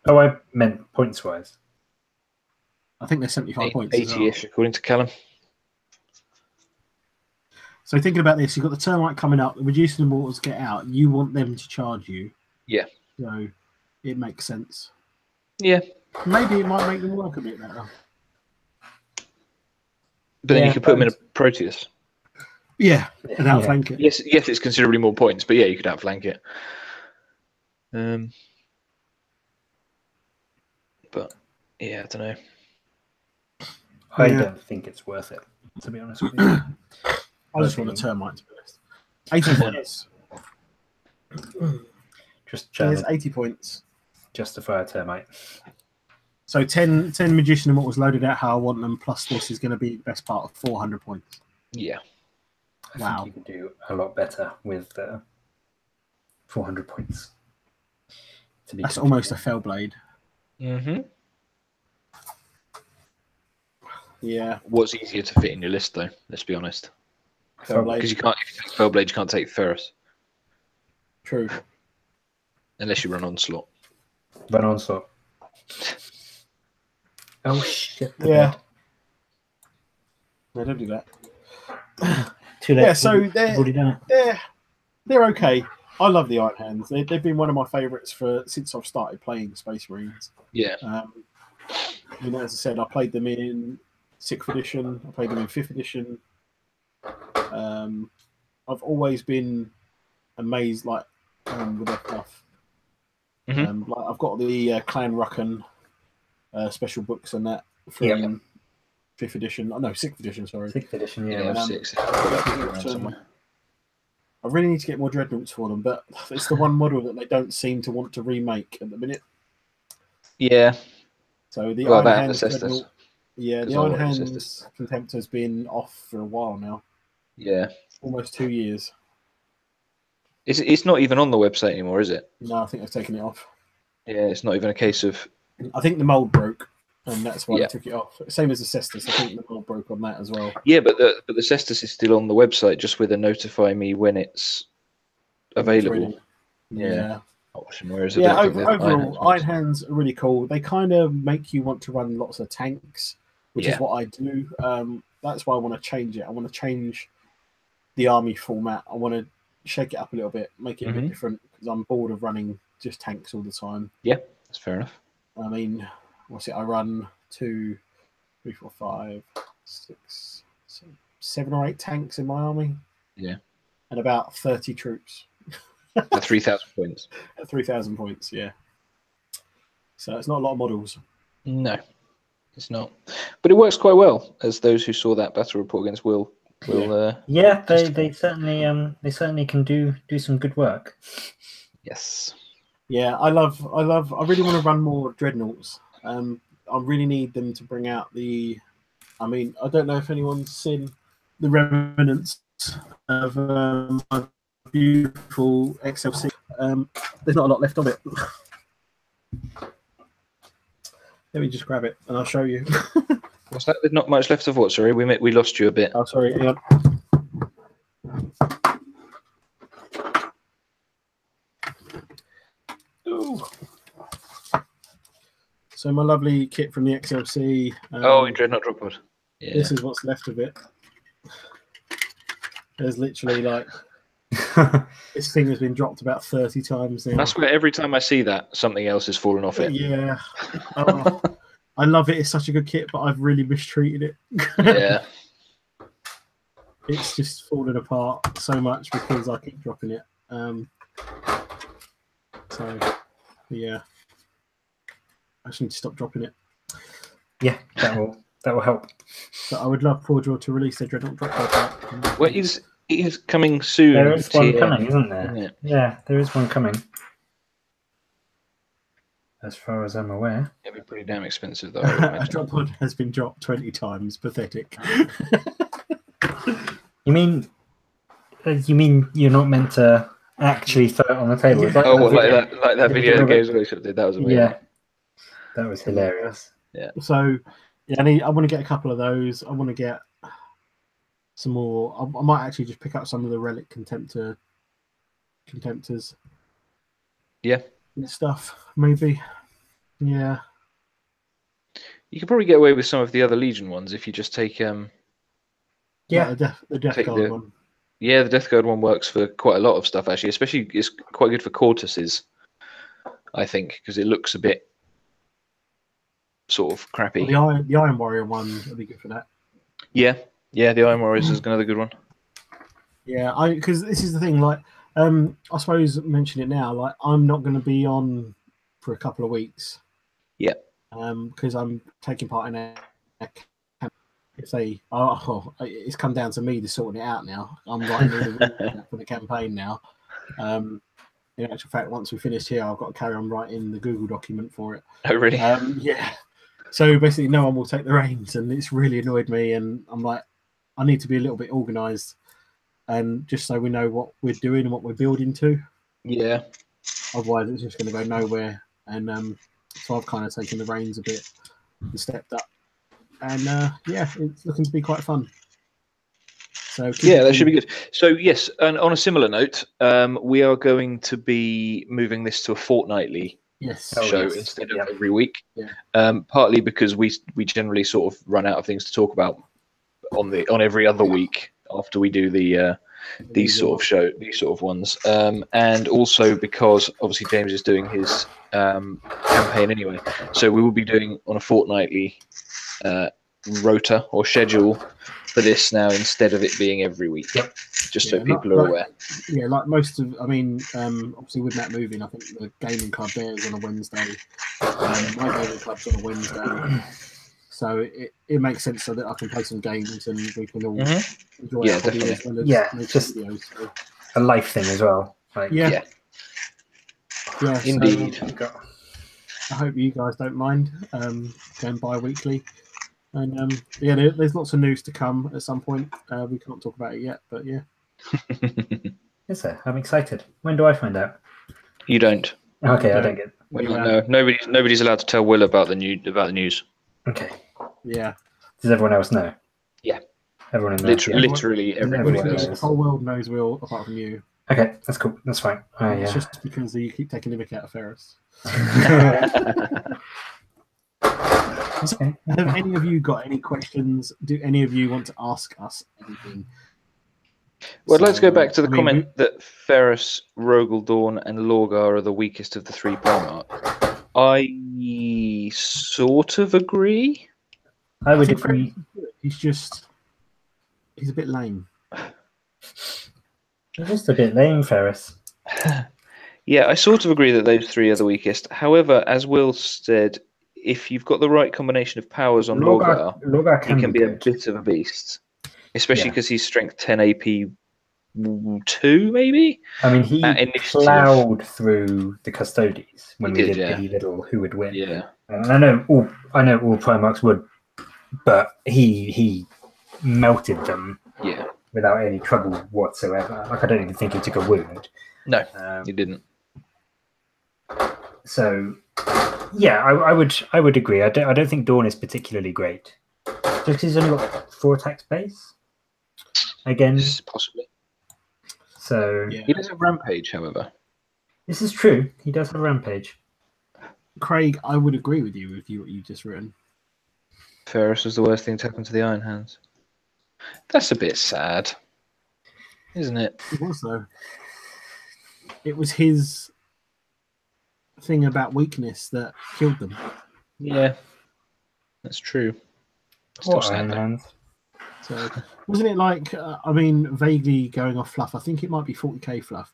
Oh, I meant points-wise. I think they're 75 points. 80-ish, according to Callum. So thinking about this, you've got the Termite coming up, the Reducing Immortals get out, you want them to charge you. Yeah. So it makes sense. Yeah. Maybe it might make them work a bit better. But then you could put them in a Proteus. Yeah, and outflank it. Yes, it's considerably more points, but yeah, you could outflank it. But yeah, I don't know. I don't think it's worth it, to be honest with you. I just want a Termite, to be honest. 80 points. There's 80 points. Justify a termite. So 10 Magician Immortals loaded out how I want them, plus this is going to be the best part of 400 points. Yeah. I think you could do a lot better with 400 points. That's almost a Fellblade. Mm-hmm. Yeah. What's easier to fit in your list, though? Let's be honest. Because you can't, if you take Fellblade, you can't take Ferrous. True. Unless you run Onslaught. Run Onslaught. Oh shit! Yeah. No, don't do that. Too late. Yeah, so they're okay. I love the Iron Hands. They've been one of my favourites since I've started playing Space Marines. Yeah. You know, as I said, I played them in 6th edition. I played them in 5th edition. I've always been amazed, like with their stuff. Mm-hmm. Like I've got the Clan Rucken special books and that from 5th edition. Oh no, 6th edition. Sorry, 6th edition. Yeah, yeah, 6. I really need to get more dreadnoughts for them, but it's the one model that they don't seem to want to remake at the minute. Yeah. So the Iron Hands Astartes. Yeah, the Iron Hands Contempt has been off for a while now. Yeah. Almost 2 years. It's not even on the website anymore, is it? No, I think they've taken it off. Yeah, it's not even a case of... I think the mould broke, and that's why they took it off. Same as the Cestus. I think the mould broke on that as well. Yeah, but the Cestus is still on the website, just with a notify me when it's available. Yeah. Overall, Iron Hands are really cool. They kind of make you want to run lots of tanks, which is what I do. That's why I want to change it. I want to change the army format. I want to shake it up a little bit, make it a bit different, because I'm bored of running just tanks all the time. Yeah, that's fair enough. I mean, what's it? I run 2, 3, 4, 5, 6, 7 or 8 tanks in my army. Yeah. And about 30 troops. At 3,000 points. At 3,000 points, yeah. So it's not a lot of models. No, it's not. But it works quite well, as those who saw that battle report against Will. They certainly can do some good work. Yes. Yeah, I really want to run more dreadnoughts. I really need them to bring out the. I mean, I don't know if anyone's seen the remnants of a beautiful XLC. There's not a lot left of it. Let me just grab it and I'll show you. What's that? There's not much left of what? Sorry, we lost you a bit. Oh, sorry. Hang on. Ooh. So my lovely kit from the XLC. Oh, in Dreadnought Drop Pod. Yeah. This is what's left of it. There's literally like this thing has been dropped about 30 times now. That's where every time I see that, something else has fallen off it. Yeah. Oh, I love it. It's such a good kit, but I've really mistreated it. Yeah. It's just fallen apart so much because I keep dropping it. So, yeah. I just need to stop dropping it. Yeah, that will help. But I would love Forgeworld to release their Dreadnought Drop Pod. Well, it is coming soon. There is one coming, isn't there? Yeah, there is one coming. As far as I'm aware. It'll be pretty damn expensive, though. A drop pod has been dropped 20 times. Pathetic. You mean you're not meant to actually throw it on the table? Yeah. Like that video that Games Workshop did. That was amazing. Yeah, that was hilarious. Yeah. So, yeah, I want to get a couple of those. I want to get some more. I might actually just pick up some of the Relic Contemptors. Yeah. And stuff, maybe. Yeah. You could probably get away with some of the other Legion ones if you just take The Death Guard one. Yeah, the Death Guard one works for quite a lot of stuff actually. Especially, it's quite good for Cortuses, I think, because it looks a bit sort of crappy. Well, the Iron Warrior one would be good for that. Yeah, the Iron Warriors is another good one. Yeah, because this is the thing. Like, I suppose mention it now. Like, I'm not going to be on for a couple of weeks. Yeah. Because I'm taking part in a it's come down to me to sorting it out now. I'm writing for the campaign now. In actual fact, once we finish here, I've got to carry on writing the Google document for it. Oh, really? Yeah. So basically, no one will take the reins, and it's really annoyed me. And I'm like, I need to be a little bit organised, and just so we know what we're doing and what we're building to. Yeah. Otherwise, it's just going to go nowhere. And so I've kind of taken the reins a bit and stepped up. And yeah, it's looking to be quite fun. So that should be good. So yes, and on a similar note, we are going to be moving this to a fortnightly show instead of every week. Yeah. Partly because we generally sort of run out of things to talk about on every other week after we do these sort of ones, and also because obviously James is doing his campaign anyway, so we will be doing on a fortnightly rota or schedule for this now instead of it being every week. Yep. Just so people are aware. Yeah, like most of, obviously with that moving, I think the gaming club there is on a Wednesday. My gaming club's on a Wednesday. So it makes sense so that I can play some games and we can all enjoy it. Definitely. As well as make just videos. So. A life thing as well. Like, yeah, indeed. So I hope you guys don't mind going bi-weekly. And there's lots of news to come at some point. We can't talk about it yet, but yeah. Yes, sir. I'm excited. When do I find out? You don't. Okay, I don't get. No, nobody's allowed to tell Will about the news. Okay. Yeah. Does everyone else know? Yeah. Everyone in there. Literally everybody knows. The whole world knows Will apart from you. Okay, that's cool. That's fine. It's just because you keep taking the mick out of Ferris. Okay. Have any of you got any questions? Do any of you want to ask us anything? Well, let's go back to the comment that Ferris, Rogel Dawn, and Lorgar are the weakest of the three Primarch. I sort of agree. I would agree. He's a bit lame. You're just a bit lame, Ferris. Yeah, I sort of agree that those three are the weakest. However, as Will said, if you've got the right combination of powers on Lorgar he can be a bit of a beast. Especially because he's strength 10 AP 2, maybe? I mean, he plowed through the Custodes when we did Pretty Little Who Would Win. Yeah. And I know all Primarchs would, but he melted them. Yeah. Without any trouble whatsoever. Like I don't even think he took a wound. No, he didn't. So, yeah, I would agree. I don't think Dawn is particularly great, just because he's only got 4 attack space. Again, possibly. So yeah. He does have Rampage, however. This is true. He does have Rampage. Craig, I would agree with you what you've just written. Ferris was the worst thing to happen to the Iron Hands. That's a bit sad, isn't it? It was, though. It was his thing about weakness that killed them. Yeah, that's true. Still sad, though. So, wasn't it like, I mean, vaguely going off fluff, I think it might be 40k fluff,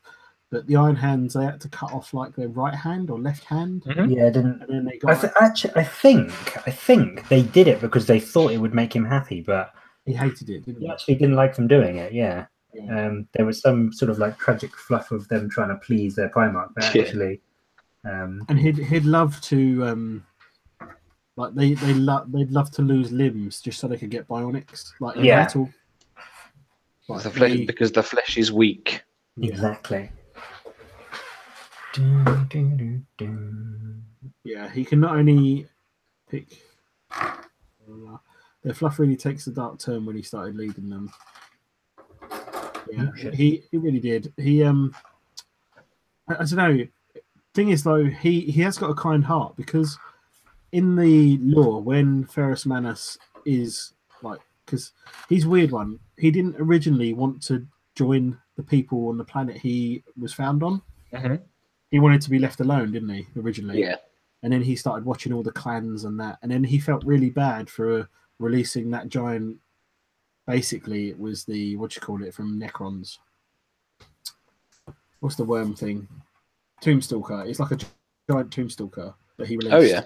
but the Iron Hands, they had to cut off like their right hand or left hand. Mm-hmm. Yeah, didn't. And then they got I think they did it because they thought it would make him happy, but he hated it, didn't he? He actually didn't like them doing it, yeah. Yeah. There was some sort of like tragic fluff of them trying to please their Primarch, but actually... and he'd love to... like they'd love to lose limbs just so they could get bionics, like in battle. Like because the flesh is weak. Exactly. Yeah, he can not only pick... their fluff really takes a dark turn when he started leading them. Yeah, he really did. He I don't know. Thing is though, he has got a kind heart, because in the lore, when Ferrus Manus is like, because he's a weird one. He didn't originally want to join the people on the planet he was found on. Mm-hmm. He wanted to be left alone, didn't he? Originally, yeah. And then he started watching all the clans and that, and then he felt really bad for releasing that giant. Basically, it was the from Necrons. What's the worm thing? Tombstalker. It's like a giant Tombstalker that he released. Oh yeah.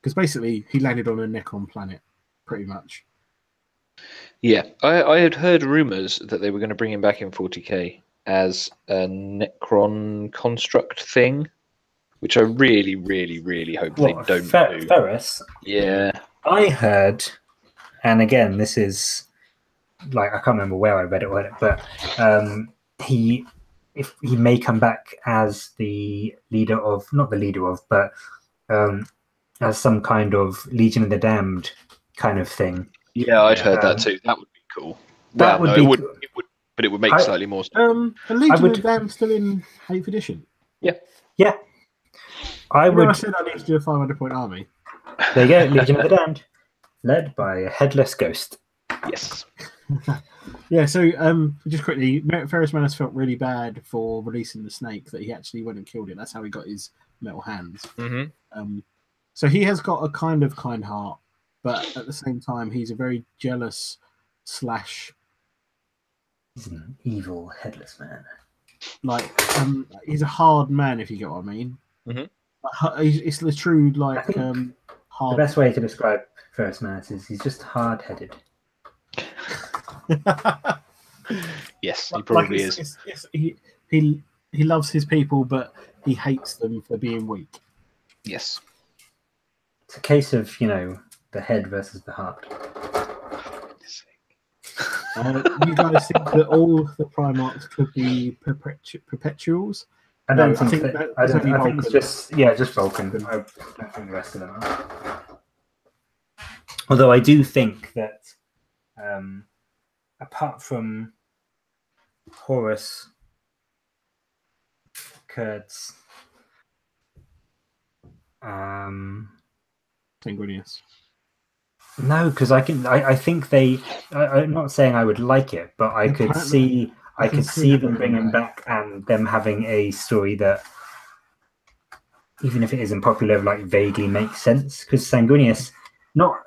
Because basically he landed on a Necron planet, pretty much. Yeah, I had heard rumors that they were going to bring him back in 40k as a Necron construct thing, which I really, really, really hope they don't do. Ferrus? Yeah. I heard, and again, this is like, I can't remember where I read it, but he may come back as the leader of, not the leader of, but as some kind of Legion of the Damned kind of thing. Yeah, I'd heard that too. That would be cool. That would be cool. But it would make slightly more sense. The Legion of the Damned still in 8th edition? Yeah. Yeah. I said I need to do a 500-point army. There you go, Legion of the Damned. Led by a headless ghost. Yes. Yeah, so just quickly, Ferrus Manus felt really bad for releasing the snake, that he actually went and killed it. That's how he got his metal hands. Mm-hmm. So he has got a kind heart, but at the same time, he's a very jealous / he's an evil headless man. Like, he's a hard man, if you get what I mean. Mm-hmm. It's the true, like, hard. The best way to describe Ferrus Manus is he's just hard-headed. Yes, he probably is. He loves his people, but he hates them for being weak. Yes. It's a case of, the head versus the heart. You guys think that all the Primarchs could be perpetuals? I don't think it's just Vulcan. I don't think the rest of them are. Although I do think that apart from Horus, Kurtz, Sanguinius. No, because I think they. I'm not saying I would like it, but I could see them bringing back and them having a story that, even if it isn't popular, like vaguely makes sense. Because Sanguinius, not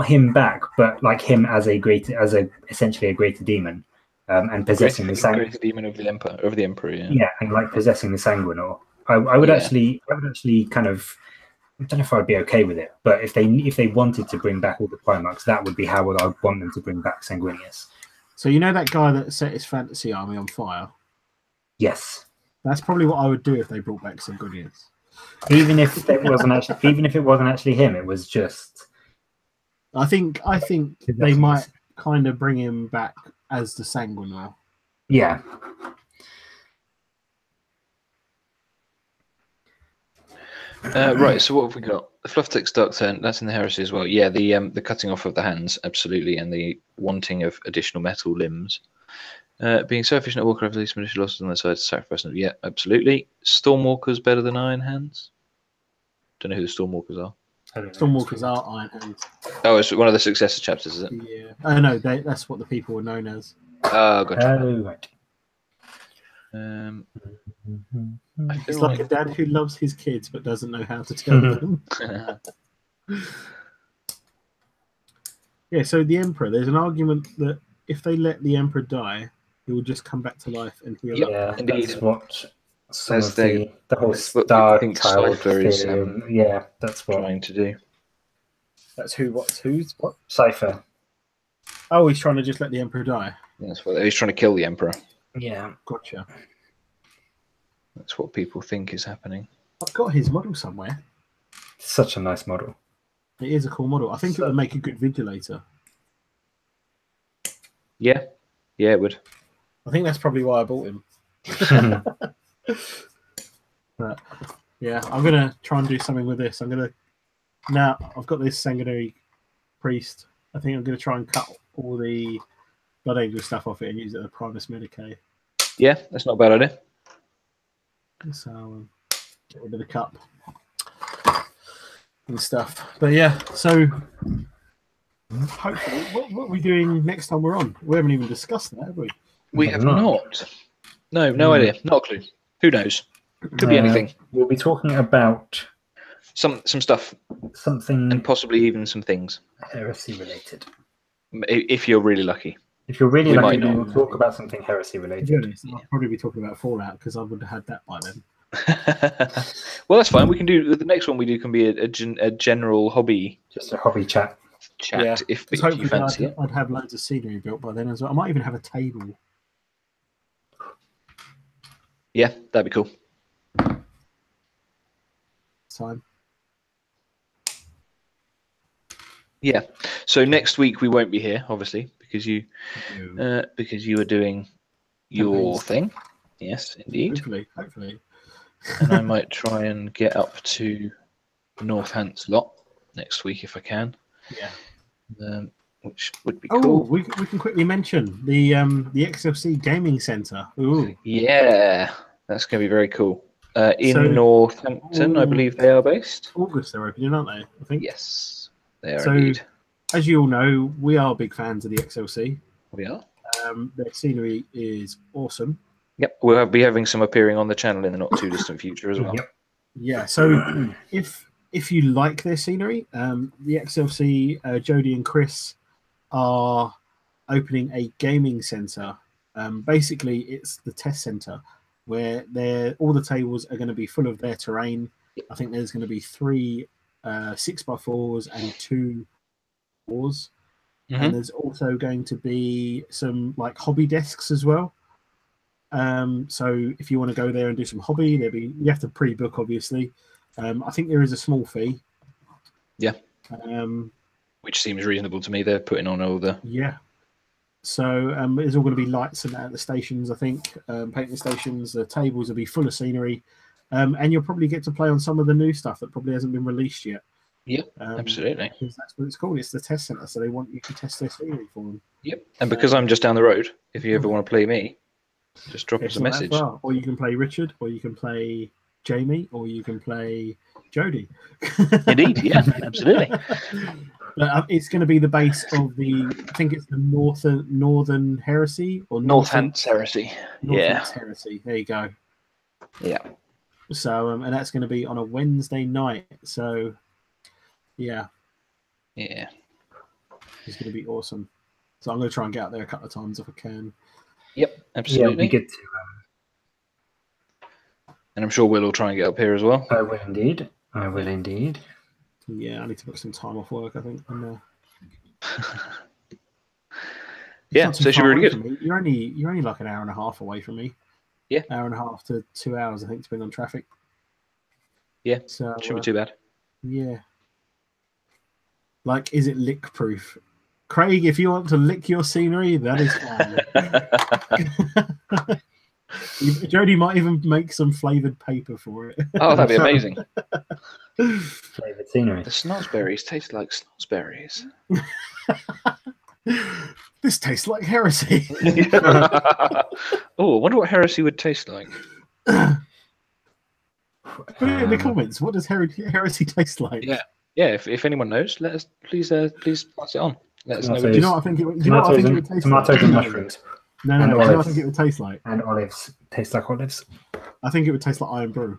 him back, but like him as essentially a greater demon, and possessing the greater demon of the emperor. Yeah. Yeah, and like possessing the Sanguinor. I would actually kind of. I don't know if I'd be okay with it, but if they wanted to bring back all the Primarchs, that would be how I would want them to bring back Sanguinius. So you know that guy that set his fantasy army on fire? Yes. That's probably what I would do if they brought back Sanguinius. Even if it wasn't actually him, it was just. I think they might kind of bring him back as the Sanguinar. Yeah. Right, so what have we got? The fluff text dark turn, that's in the heresy as well. Yeah, the cutting off of the hands, absolutely, and the wanting of additional metal limbs. Being so efficient at Warcraft, release militia losses on their side, sacrifice. Yeah, absolutely. Stormwalkers better than Iron Hands. Don't know who the Stormwalkers are. Stormwalkers are Iron Hands. Oh, it's one of the successor chapters, is it? Yeah. Oh no, that's what the people were known as. Oh, gotcha. Oh, right. It's like a dad who loves his kids but doesn't know how to tell them. Yeah, so the Emperor, there's an argument that if they let the Emperor die, he will just come back to life and heal up. Yeah, indeed. that's what some That's of the whole that's what Star people think Child Cypher is, theory. Yeah, that's what. trying to do. That's who's what? Cypher. Oh, he's trying to just let the Emperor die. That's what he's trying to kill the Emperor. Yeah. Gotcha. That's what people think is happening. I've got his model somewhere. Such a nice model. It is a cool model. I think it would make a good Vigilator. Yeah, it would. I think that's probably why I bought him. But yeah, I'm gonna try and do something with this. Now I've got this Sanguinary Priest. I think I'm gonna try and cut all the Blood Angel stuff off it and use it as a Primus Medicae. Yeah, that's not a bad idea. So get rid of the cup and stuff. But yeah, so hopefully, what are we doing next time we're on? We haven't even discussed that, have we? We have not. No idea. Not a clue. Who knows? Could be anything. We'll be talking about Some stuff, something and possibly even some things. heresy related. If you're really lucky. If you're really We lucky, might not. we'll talk about something heresy To related. be honest, I'll probably be talking about Fallout because I would have had that by then. Well, that's fine. We can do the next one. We do can be a general hobby Just a hobby chat. chat if you Hopefully fancy it. I'd have loads of scenery built by then as well. I might even have a table. Yeah, that'd be cool. Time. Yeah. So next week we won't be here, obviously, because you are doing your thing. Yes, indeed. Hopefully. And I might try and get up to Northants lot next week if I can. Yeah. Which would be Oh, cool. we can quickly mention the XFC Gaming Centre. Ooh. Yeah, that's going to be very cool. In So- Northampton, I believe they are based. August they're opening, aren't they? I think. Yes, they are So- indeed. As you all know, we are big fans of the XLC. We are. Their scenery is awesome. Yep, we'll be having some appearing on the channel in the not too distant future as well. Yep. Yeah. So if you like their scenery, the XLC, Jody and Chris are opening a gaming centre. Basically, it's the test centre where all the tables are going to be full of their terrain. I think there's going to be 3 6x4s and 2 4s. And there's also going to be some like hobby desks as well. So if you want to go there and do some hobby, you have to pre-book, obviously. I think there is a small fee. Yeah. Um, Which seems reasonable to me. They're putting on all the... Yeah. So there's all going to be lights and that at the stations, I think. Painting stations, the tables will be full of scenery. And you'll probably get to play on some of the new stuff that probably hasn't been released yet. Yeah, absolutely. Because that's what it's called. It's the test centre, so they want you to test their scenery for them. Yep. And because I'm just down the road, if you ever want to play me, just drop us a It's not that message. far. Or you can play Richard, or you can play Jamie, or you can play Jody. Indeed, yeah, absolutely. But it's going to be the base of I think it's the Northern Heresy or Northants Heresy. Yeah. Northants Heresy. There you go. Yeah. So and that's going to be on a Wednesday night. So yeah, Yeah. it's going to be awesome. So I'm going to try and get out there a couple of times if I can. Yep, Yeah, absolutely. it'd be good to. And I'm sure we'll all try and get up here as well. I will indeed. I will indeed. Yeah, I need to book some time off work, I think. And, Yeah, so it should be really good. You're only like an hour and a half away from me. Yeah. Hour and a half to 2 hours, I think, depending on traffic. Yeah, So shouldn't be too bad. yeah. Like, is it lick proof? Craig, if you want to lick your scenery, that is fine. Jody might even make some flavoured paper for it. Oh, that'd be amazing. Flavoured scenery. The snozzberries taste like snozzberries. This tastes like heresy. Oh, I wonder what heresy would taste like. Put it in the comments. What does heresy taste like? Yeah. If anyone knows, let us please pass it on. Let us know. Do you know what I think it would? Do you know what I think it would taste tomatoes like? and mushrooms. No. Do you know what I think it would taste like? And olives. Taste like olives. I think it would taste like Iron Brew.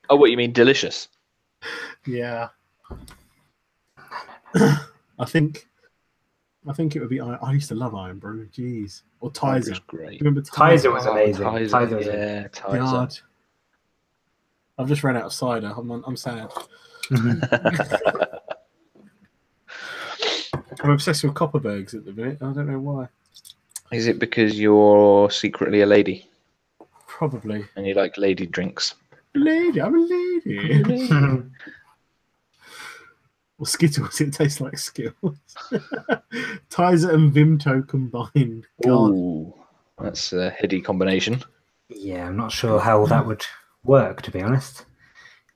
Oh, what you mean, delicious? Yeah. I think it would be. I used to love Iron Brew. Jeez. Or Tizer. Was great. Remember Tizer was amazing. Tizer, yeah, Tizer. God. I've just ran out of cider. I'm sad. I'm obsessed with Copperbergs at the minute. I don't know why. Is it because you're secretly a lady? Probably. And you like lady drinks? Lady, I'm a lady. Or Skittles, it tastes like Skittles. Tizer and Vimto combined. God. Ooh, that's a heady combination. Yeah, I'm not sure how that would work, to be honest.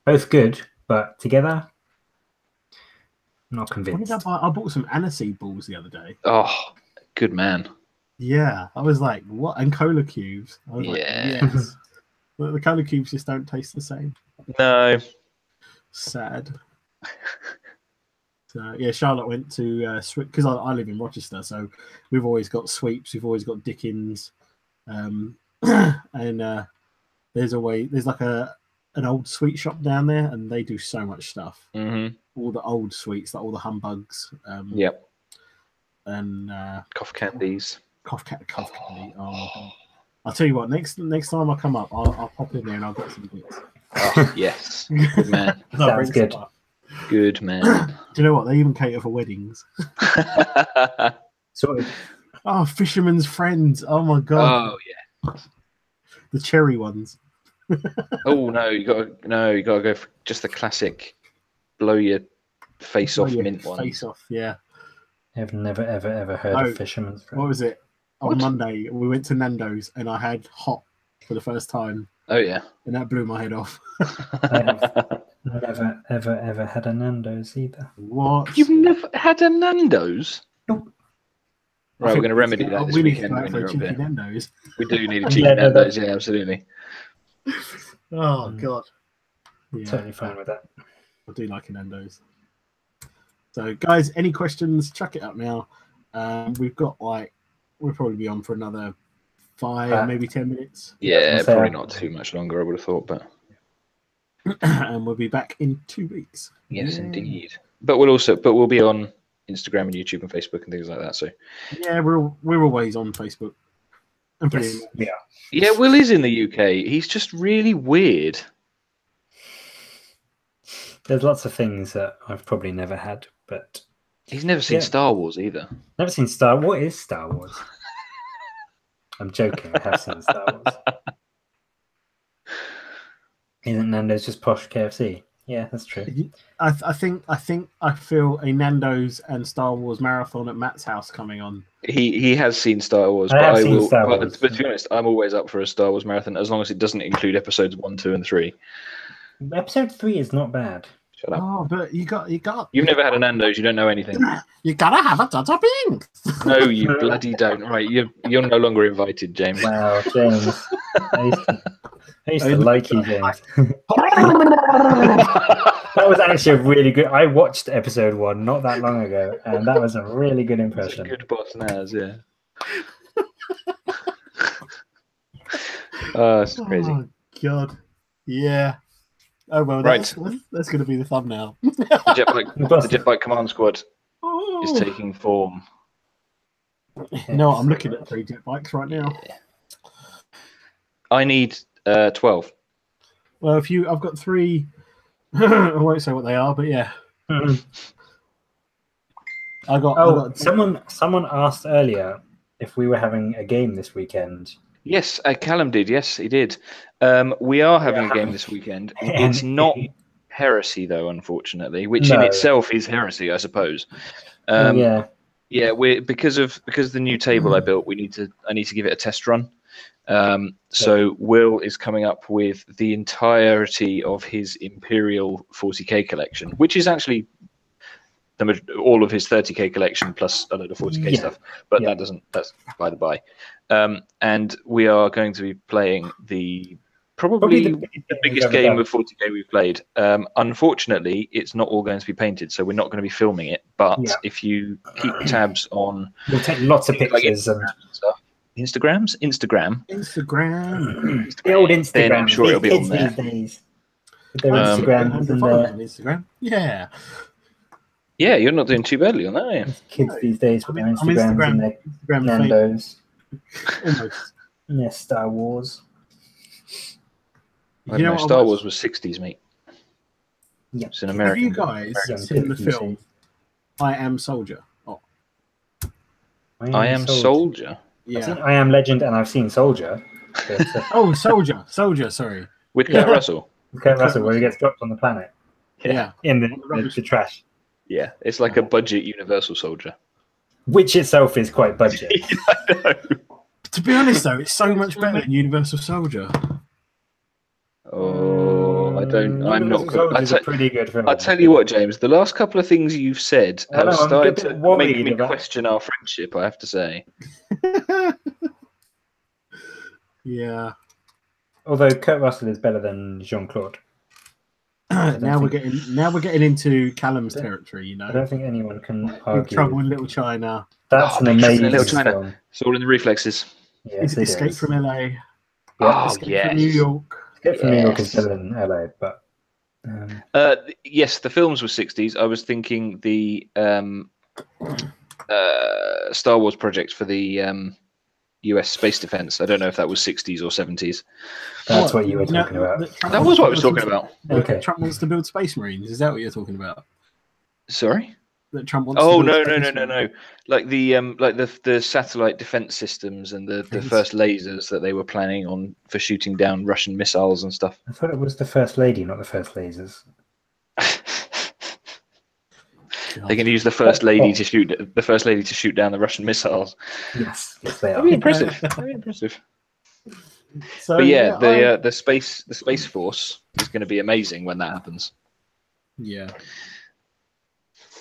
Both good, but together, not convinced. I bought some aniseed balls the other day. Oh, good man. Yeah, I was like, what? And cola cubes. I was like, Yeah. yes. But the cola cubes just don't taste the same. No. Sad. So yeah, Charlotte went to because I live in Rochester, so we've always got sweeps, we've always got Dickens, and there's like an old sweet shop down there, and they do so much stuff. Mm-hmm. All the old sweets, like all the humbugs. Yep. And cough candies. Cough candy. Oh my God. I'll tell you what. Next time I come up, I'll pop in there and I'll get some bits. Oh, yes. Good man. Sounds good. Good man. Do you know what? They even cater for weddings. Sort of. Oh, Fisherman's Friends. Oh my God. Oh yeah. The cherry ones. Oh no, you gotta go for just the classic blow your face off mint one. Face off, yeah. I've never ever heard of Fisherman's Friend. What was it? On Monday we went to Nando's and I had hot for the first time. Oh yeah. And that blew my head off. I have never ever had a Nando's either. What? You've never had a Nando's? Nope. Right, we're going to remedy that this weekend. We need to go for a cheeky Nando's. We do need a cheeky Nando's, yeah, absolutely. Oh God. Yeah. Totally fine with that. I do like a Nando's. So guys, any questions? Chuck it up now. We've got we'll probably be on for another 5, maybe 10 minutes. Yeah, probably not too much longer, I would have thought, but and we'll be back in 2 weeks. Yes, indeed. But we'll be on Instagram and YouTube and Facebook and things like that. So yeah, we're always on Facebook. Yes, we are. Yeah, Will is in the UK. He's just really weird. There's lots of things that I've probably never had, but he's never seen Star Wars either. Never seen What is Star Wars? I'm joking. I have seen Star Wars. Isn't Nando's just posh KFC? Yeah, that's true. I think I feel a Nando's and Star Wars marathon at Matt's house coming on. He has seen Star Wars, but to be honest, I'm always up for a Star Wars marathon as long as it doesn't include episodes 1, 2, and 3. Episode 3 is not bad. Shut up. Oh, but you got. You've never had a Nando's. You don't know anything. You gotta have a Jar Binks. No, you bloody don't. Right, you're no longer invited, James. Wow, James. I used to like you, James. That was actually a really good. I watched episode 1 not that long ago, and that was a really good impression. It's a good boss Naz, yeah. Oh, it's crazy. Oh God, yeah. Oh well, that's going to be the thumbnail. The Jetbike Command Squad is taking form. No, I'm looking at 3 jet bikes right now. Yeah. I need 12. Well, I've got 3. I won't say what they are, but yeah. I got someone asked earlier if we were having a game this weekend. Yes, Callum did. Yes, he did. We are having a game this weekend. It's not Heresy, though, unfortunately, which in itself is heresy, I suppose. Yeah, because of the new table I built. I need to give it a test run. So Will is coming up with the entirety of his Imperial 40k collection, which is actually all of his 30k collection plus a load of 40k stuff. But that's by the by. And we are going to be playing probably the biggest game of 40k we've played. Unfortunately, it's not all going to be painted, so we're not going to be filming it. But if you keep tabs on, we'll take lots of pictures and stuff. Instagram. The old Instagram. Then I'm sure it'll be on there. These days. Their Instagram. Yeah. Yeah, you're not doing too badly on that, are you? Kids these days with their Instagrams and their Nandos. Almost. Yeah, Star Wars. I don't know, Star Wars was 60s, mate. Yeah. It's an American. Have you guys seen the film I Am Soldier? Oh. I Am Soldier? Yeah. I've seen I Am Legend and I've seen Soldier. Oh, Soldier, sorry. With Kurt Russell. With Kurt Russell, where he gets dropped on the planet. Yeah. In the trash. Yeah, it's like a budget Universal Soldier. Which itself is quite budget. I know. To be honest, though, it's so much better than Universal Soldier. Oh, I'm not good. It's a pretty good film. I'll tell you what, James. The last couple of things you've said have started to make me question our friendship, I have to say. Yeah. Although Kurt Russell is better than Jean-Claude. Now we're getting into Callum's territory, you know. I don't think anyone can argue. Trouble in Little China. That's an amazing Little China. film. It's all in the reflexes. Yes, Escape from LA. Escape from New York. Escape from New York is better than LA, but yes, the films were 60s. I was thinking the Star Wars project for the US space defense. I don't know if that was 60s or 70s. That's what you were talking about. That was what I was talking about. Okay. Trump wants to build space marines. Is that what you're talking about? Sorry? That Trump wants no. Like the satellite defense systems and the first lasers that they were planning on for shooting down Russian missiles and stuff. I thought it was the First Lady, not the First Lasers. They can use the First Lady to shoot down the Russian missiles. Yes, they are. That'd be impressive. Very impressive. So, but yeah, the space force is going to be amazing when that happens. Yeah.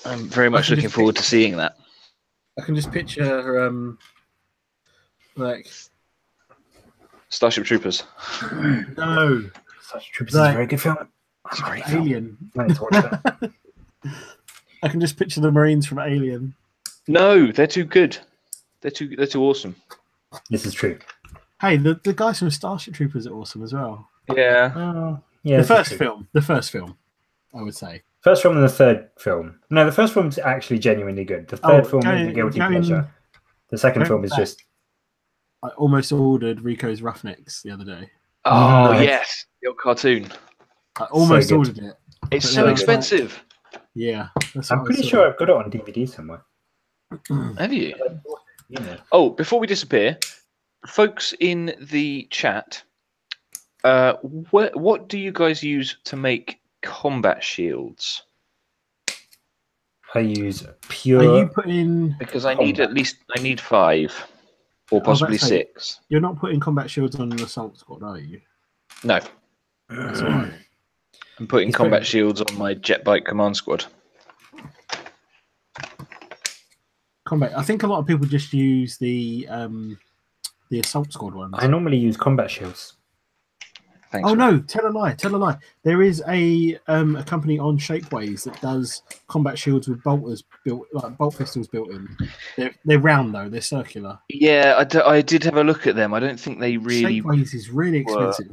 I'm very much looking forward to seeing that. I can just picture like Starship Troopers. No. Starship Troopers is a very good film. It's a great Alien. I can just picture the Marines from Alien. No, they're too good. They're too awesome. This is true. Hey, the guys from Starship Troopers are awesome as well. Yeah. Yeah. The first film, I would say. First film and the third film. No, the first film's actually genuinely good. The third film is a guilty pleasure. The second film is just... I almost ordered Rico's Roughnecks the other day. Oh, yes. The old cartoon. I almost ordered it. It's so expensive. Yeah. I'm pretty sure I've got it on DVD somewhere. Have you? Yeah. Oh, before we disappear, folks in the chat, what do you guys use to make combat shields? I use pure. Are you putting? Because I need 5 or possibly 6. You're not putting combat shields on an assault squad, are you? No. That's all right. I'm putting combat shields on my jet bike command squad. Combat. I think a lot of people just use the assault squad ones. I normally use combat shields. Thanks. Oh no! Tell a lie. There is a company on Shapeways that does combat shields with bolters built, like bolt pistols built in. They're round though. They're circular. Yeah, I did have a look at them. I don't think they really. Shapeways is really expensive.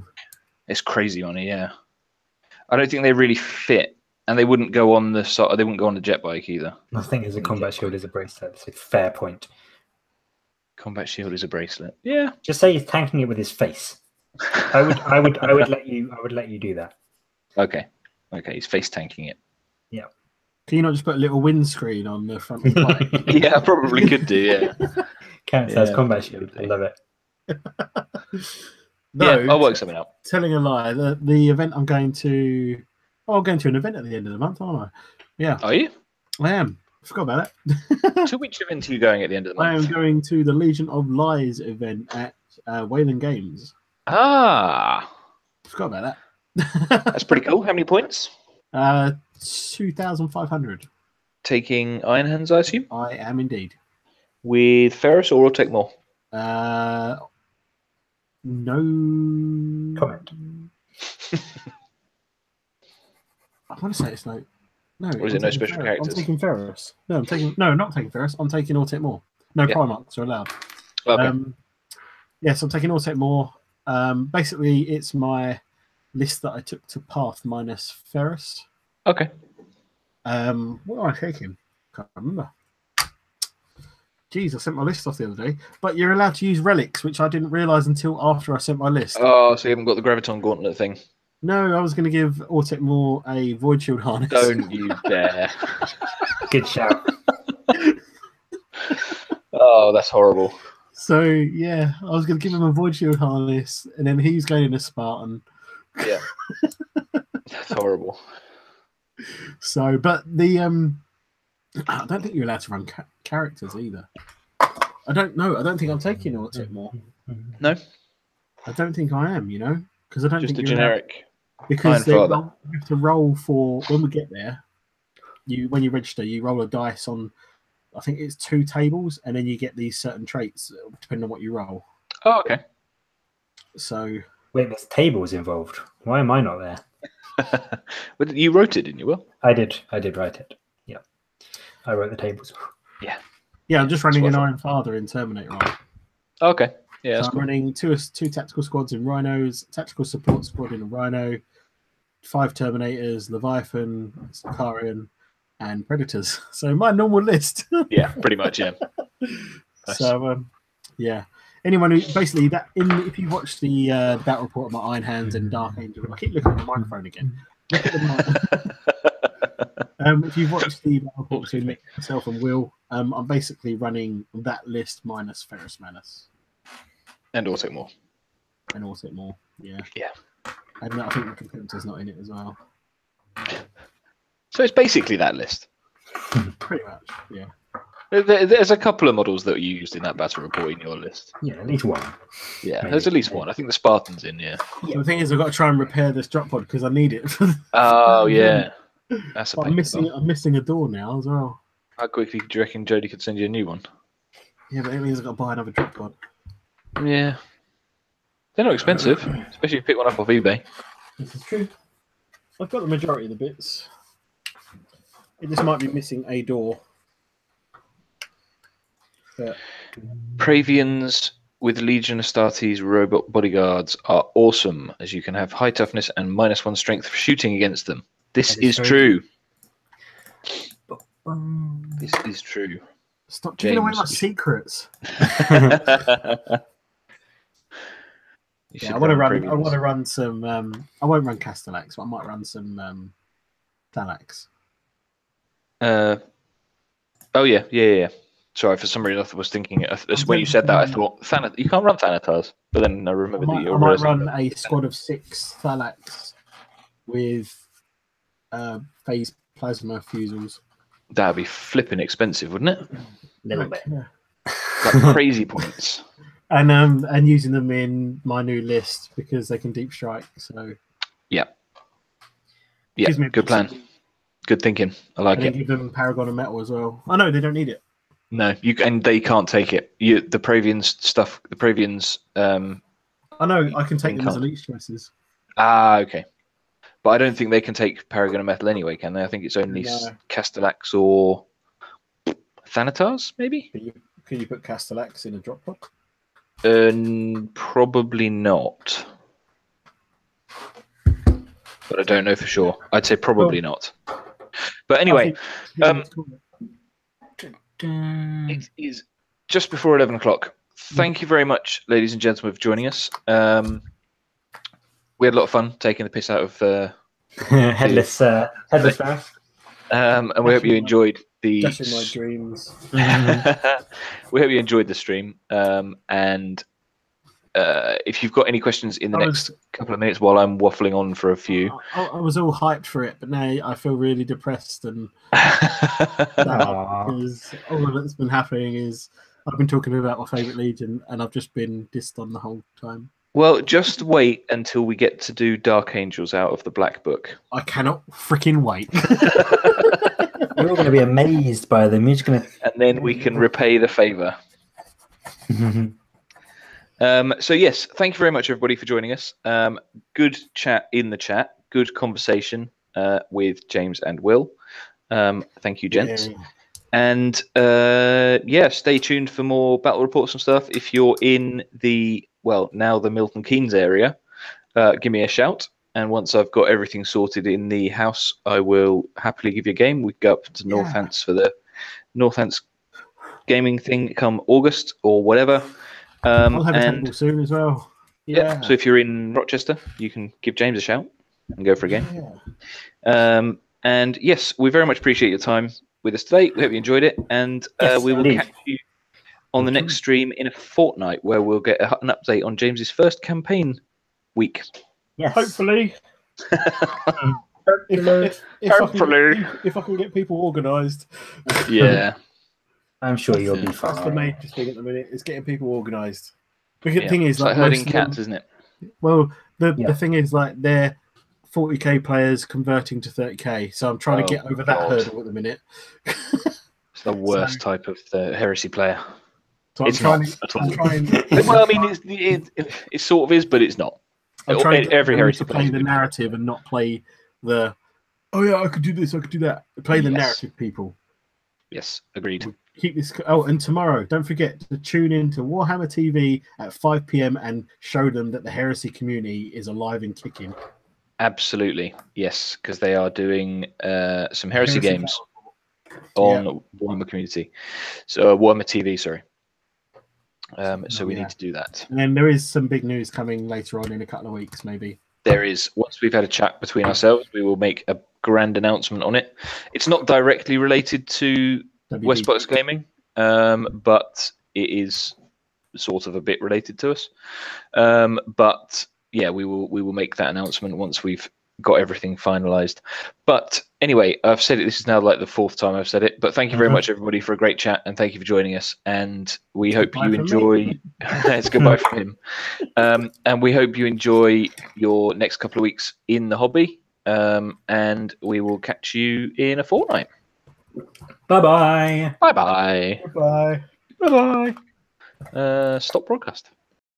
It's crazy money. Yeah, I don't think they really fit, and they wouldn't go on the They wouldn't go on the jet bike either. I think as a combat shield is a bracelet. It's a fair point. Combat shield is a bracelet. Yeah. Just say he's tanking it with his face. I would let you do that. Okay. He's face tanking it. Yeah. Can you not just put a little windscreen on the front of the bike? Yeah, I probably could do. Yeah. Counts as combat shield. I love it. No, Yeah, I'll work something out. telling a lie. The event I'm going to. Oh, I'm going to an event at the end of the month, aren't I? Yeah, Are you? I am. I forgot about that. To which event are you going at the end of the I month? am going to the Legion of Lies event at Wayland Games. Ah, Forgot about that. that's pretty cool. How many points? 2,500. Taking Iron Hands, I assume? I am indeed. With Ferris or take more? No Comment. I want to say it's no. No. Or is it no special characters? I'm taking Ferris. No, I'm taking. No, not taking Ferris. I'm taking Autek More. No, Yeah. Primarchs are allowed. Okay. Yes, I'm taking Autek More. Basically, it's my list that I took to Path minus Ferris. Okay. What am I taking? Can't remember. Jeez, I sent my list off the other day. But you're allowed to use relics, which I didn't realise until after I sent my list. Oh, so you haven't got the Graviton Gauntlet thing? No, I was going to give Autek More a Void Shield harness. Don't you dare. Good shout. Oh, that's horrible. So, yeah, I was going to give him a Void Shield harness, and then he's going in a Spartan. Yeah. That's horrible. So, but the I don't think you're allowed to run characters either. I don't know. I don't think I'm taking Autek More. No? I don't think I am. Because I don't Just think a you're generic. because Iron you Father. have to roll for when we get there. When you register, you roll a dice on. I think it's 2 tables, and then you get these certain traits depending on what you roll. Oh, okay. So Wait, there's tables involved. Why am I not there? But you wrote it, didn't you, Will? I did write it. Yeah. I wrote the tables. Yeah. yeah, I'm just running That's an what I Iron Father in Terminator. Right? Okay. Yeah, So that's I'm cool. running two tactical squads in Rhinos, tactical support squad in a Rhino, 5 Terminators, Leviathan, Sicarian, and Predators. So my normal list. Yeah, pretty much, yeah. Nice. So yeah. Anyone who basically if you watch the battle report of my Iron Hands and Dark Angel, I keep looking at the microphone again. Look at the if you've watched the battle report between myself and Will, I'm basically running that list minus Ferris Manus. And also more. And also more, yeah. Yeah. And I think the competitor's not in it as well. So it's basically that list. Pretty much, yeah. There's a couple of models that you used in that battle report in your list. Yeah, at least one. Yeah, Maybe. there's at least one. I think the Spartan's in, yeah. The thing is, I've got to try and repair this drop pod because I need it. Oh, yeah. That's a But pain. I'm missing a door now as well. How quickly do you reckon Jodie could send you a new one? Yeah, but it means I've got to buy another drop pod. Yeah. They're not expensive, especially if you pick one up off eBay. This is true. I've got the majority of the bits. It just might be missing a door. But Praevians with Legion Astartes robot bodyguards are awesome, as you can have high toughness and -1 strength for shooting against them. This That is is very true. This is true. stop giving away James. my secrets. You Yeah, should I want to run. Praevians. I want to run some. I won't run Castellax, but I might run some Thalax. Oh yeah. Sorry, for some reason I was thinking. When you said that, I thought you can't run Thanatars. But then I remembered that you're. I might run a squad of 6 Thalax with phase plasma fusels. That'd be flipping expensive, wouldn't it? A little bit. Yeah. Like crazy points. And using them in my new list because they can deep strike. So Yeah, Gives me a good plan. Good thinking. I like and then it. give them Paragon of Metal as well. I know they don't need it. No, and they can't take it. The Praevians stuff. The Praevians. I know I can take them as Can't. elite choices. Okay. But I don't think they can take Paragon of Metal anyway, can they? I think it's only No. Castellax or Thanatars, maybe. Can you put Castellax in a drop pod? Probably not. But I don't know for sure. I'd say probably not. But anyway, it is just before 11 o'clock. Thank you very much, ladies and gentlemen, for joining us. We had a lot of fun taking the piss out of headless Ferris. and we hope you enjoyed the Just in my dreams. we hope you enjoyed the stream, and if you've got any questions in the next couple of minutes while I'm waffling on for a few. I was all hyped for it, but now I feel really depressed and because all that's been happening is I've been talking about my favourite Legion and I've just been dissed on the whole time. Well, just wait until we get to do Dark Angels out of the Black Book. I cannot freaking wait. You're going to be amazed by them. You're just going to... And then we can repay the favour. So yes, thank you very much, everybody, for joining us. Good chat in the chat. Good conversation with James and Will. Thank you, gents. Yeah. And yeah, stay tuned for more battle reports and stuff. If you're in the now the Milton Keynes area, give me a shout. And once I've got everything sorted in the house, I will happily give you a game. We go up to Northants for the Northants gaming thing come August or whatever. I'll have a table soon as well. Yeah. So if you're in Rochester, you can give James a shout and go for a game. Yeah. And yes, we very much appreciate your time with us today. We hope you enjoyed it, and we will catch you on the next stream in a fortnight, where we'll get an update on James's first campaign week. Yes. Hopefully. If I can get people organised. Yeah. I'm sure you'll be fine. That's the major thing at the minute, is getting people organised. The thing is, it's like herding cats, isn't it? Well, the thing is, like, they're 40k players converting to 30k, so I'm trying to get over that hurdle at the minute. It's the worst type of heresy player. So it's not at all. Well, I mean, it sort of is, but it's not. I'm trying every heresy to play the narrative and not play the, oh yeah, I could do this, I could do that. Play the narrative, people. Yes, agreed. Keep this. Oh, and tomorrow, don't forget to tune in to Warhammer TV at 5 p.m. and show them that the heresy community is alive and kicking. Absolutely, yes, because they are doing some heresy games on Warhammer Community, so Warhammer TV. Sorry. So we need to do that. And then there is some big news coming later on in a couple of weeks, maybe. There is. Once we've had a chat between ourselves, we will make a grand announcement on it. It's not directly related to Westbox Gaming, but it is sort of a bit related to us. But yeah, we will make that announcement once we've got everything finalized. But anyway, I've said it. This is now like the 4th time I've said it. But thank you very much, everybody, for a great chat, and thank you for joining us. And we hope you enjoy. It's goodbye from him. And we hope you enjoy your next couple of weeks in the hobby. And we will catch you in a fortnight. Bye-bye. Bye-bye. Bye-bye. Bye-bye. Stop broadcast.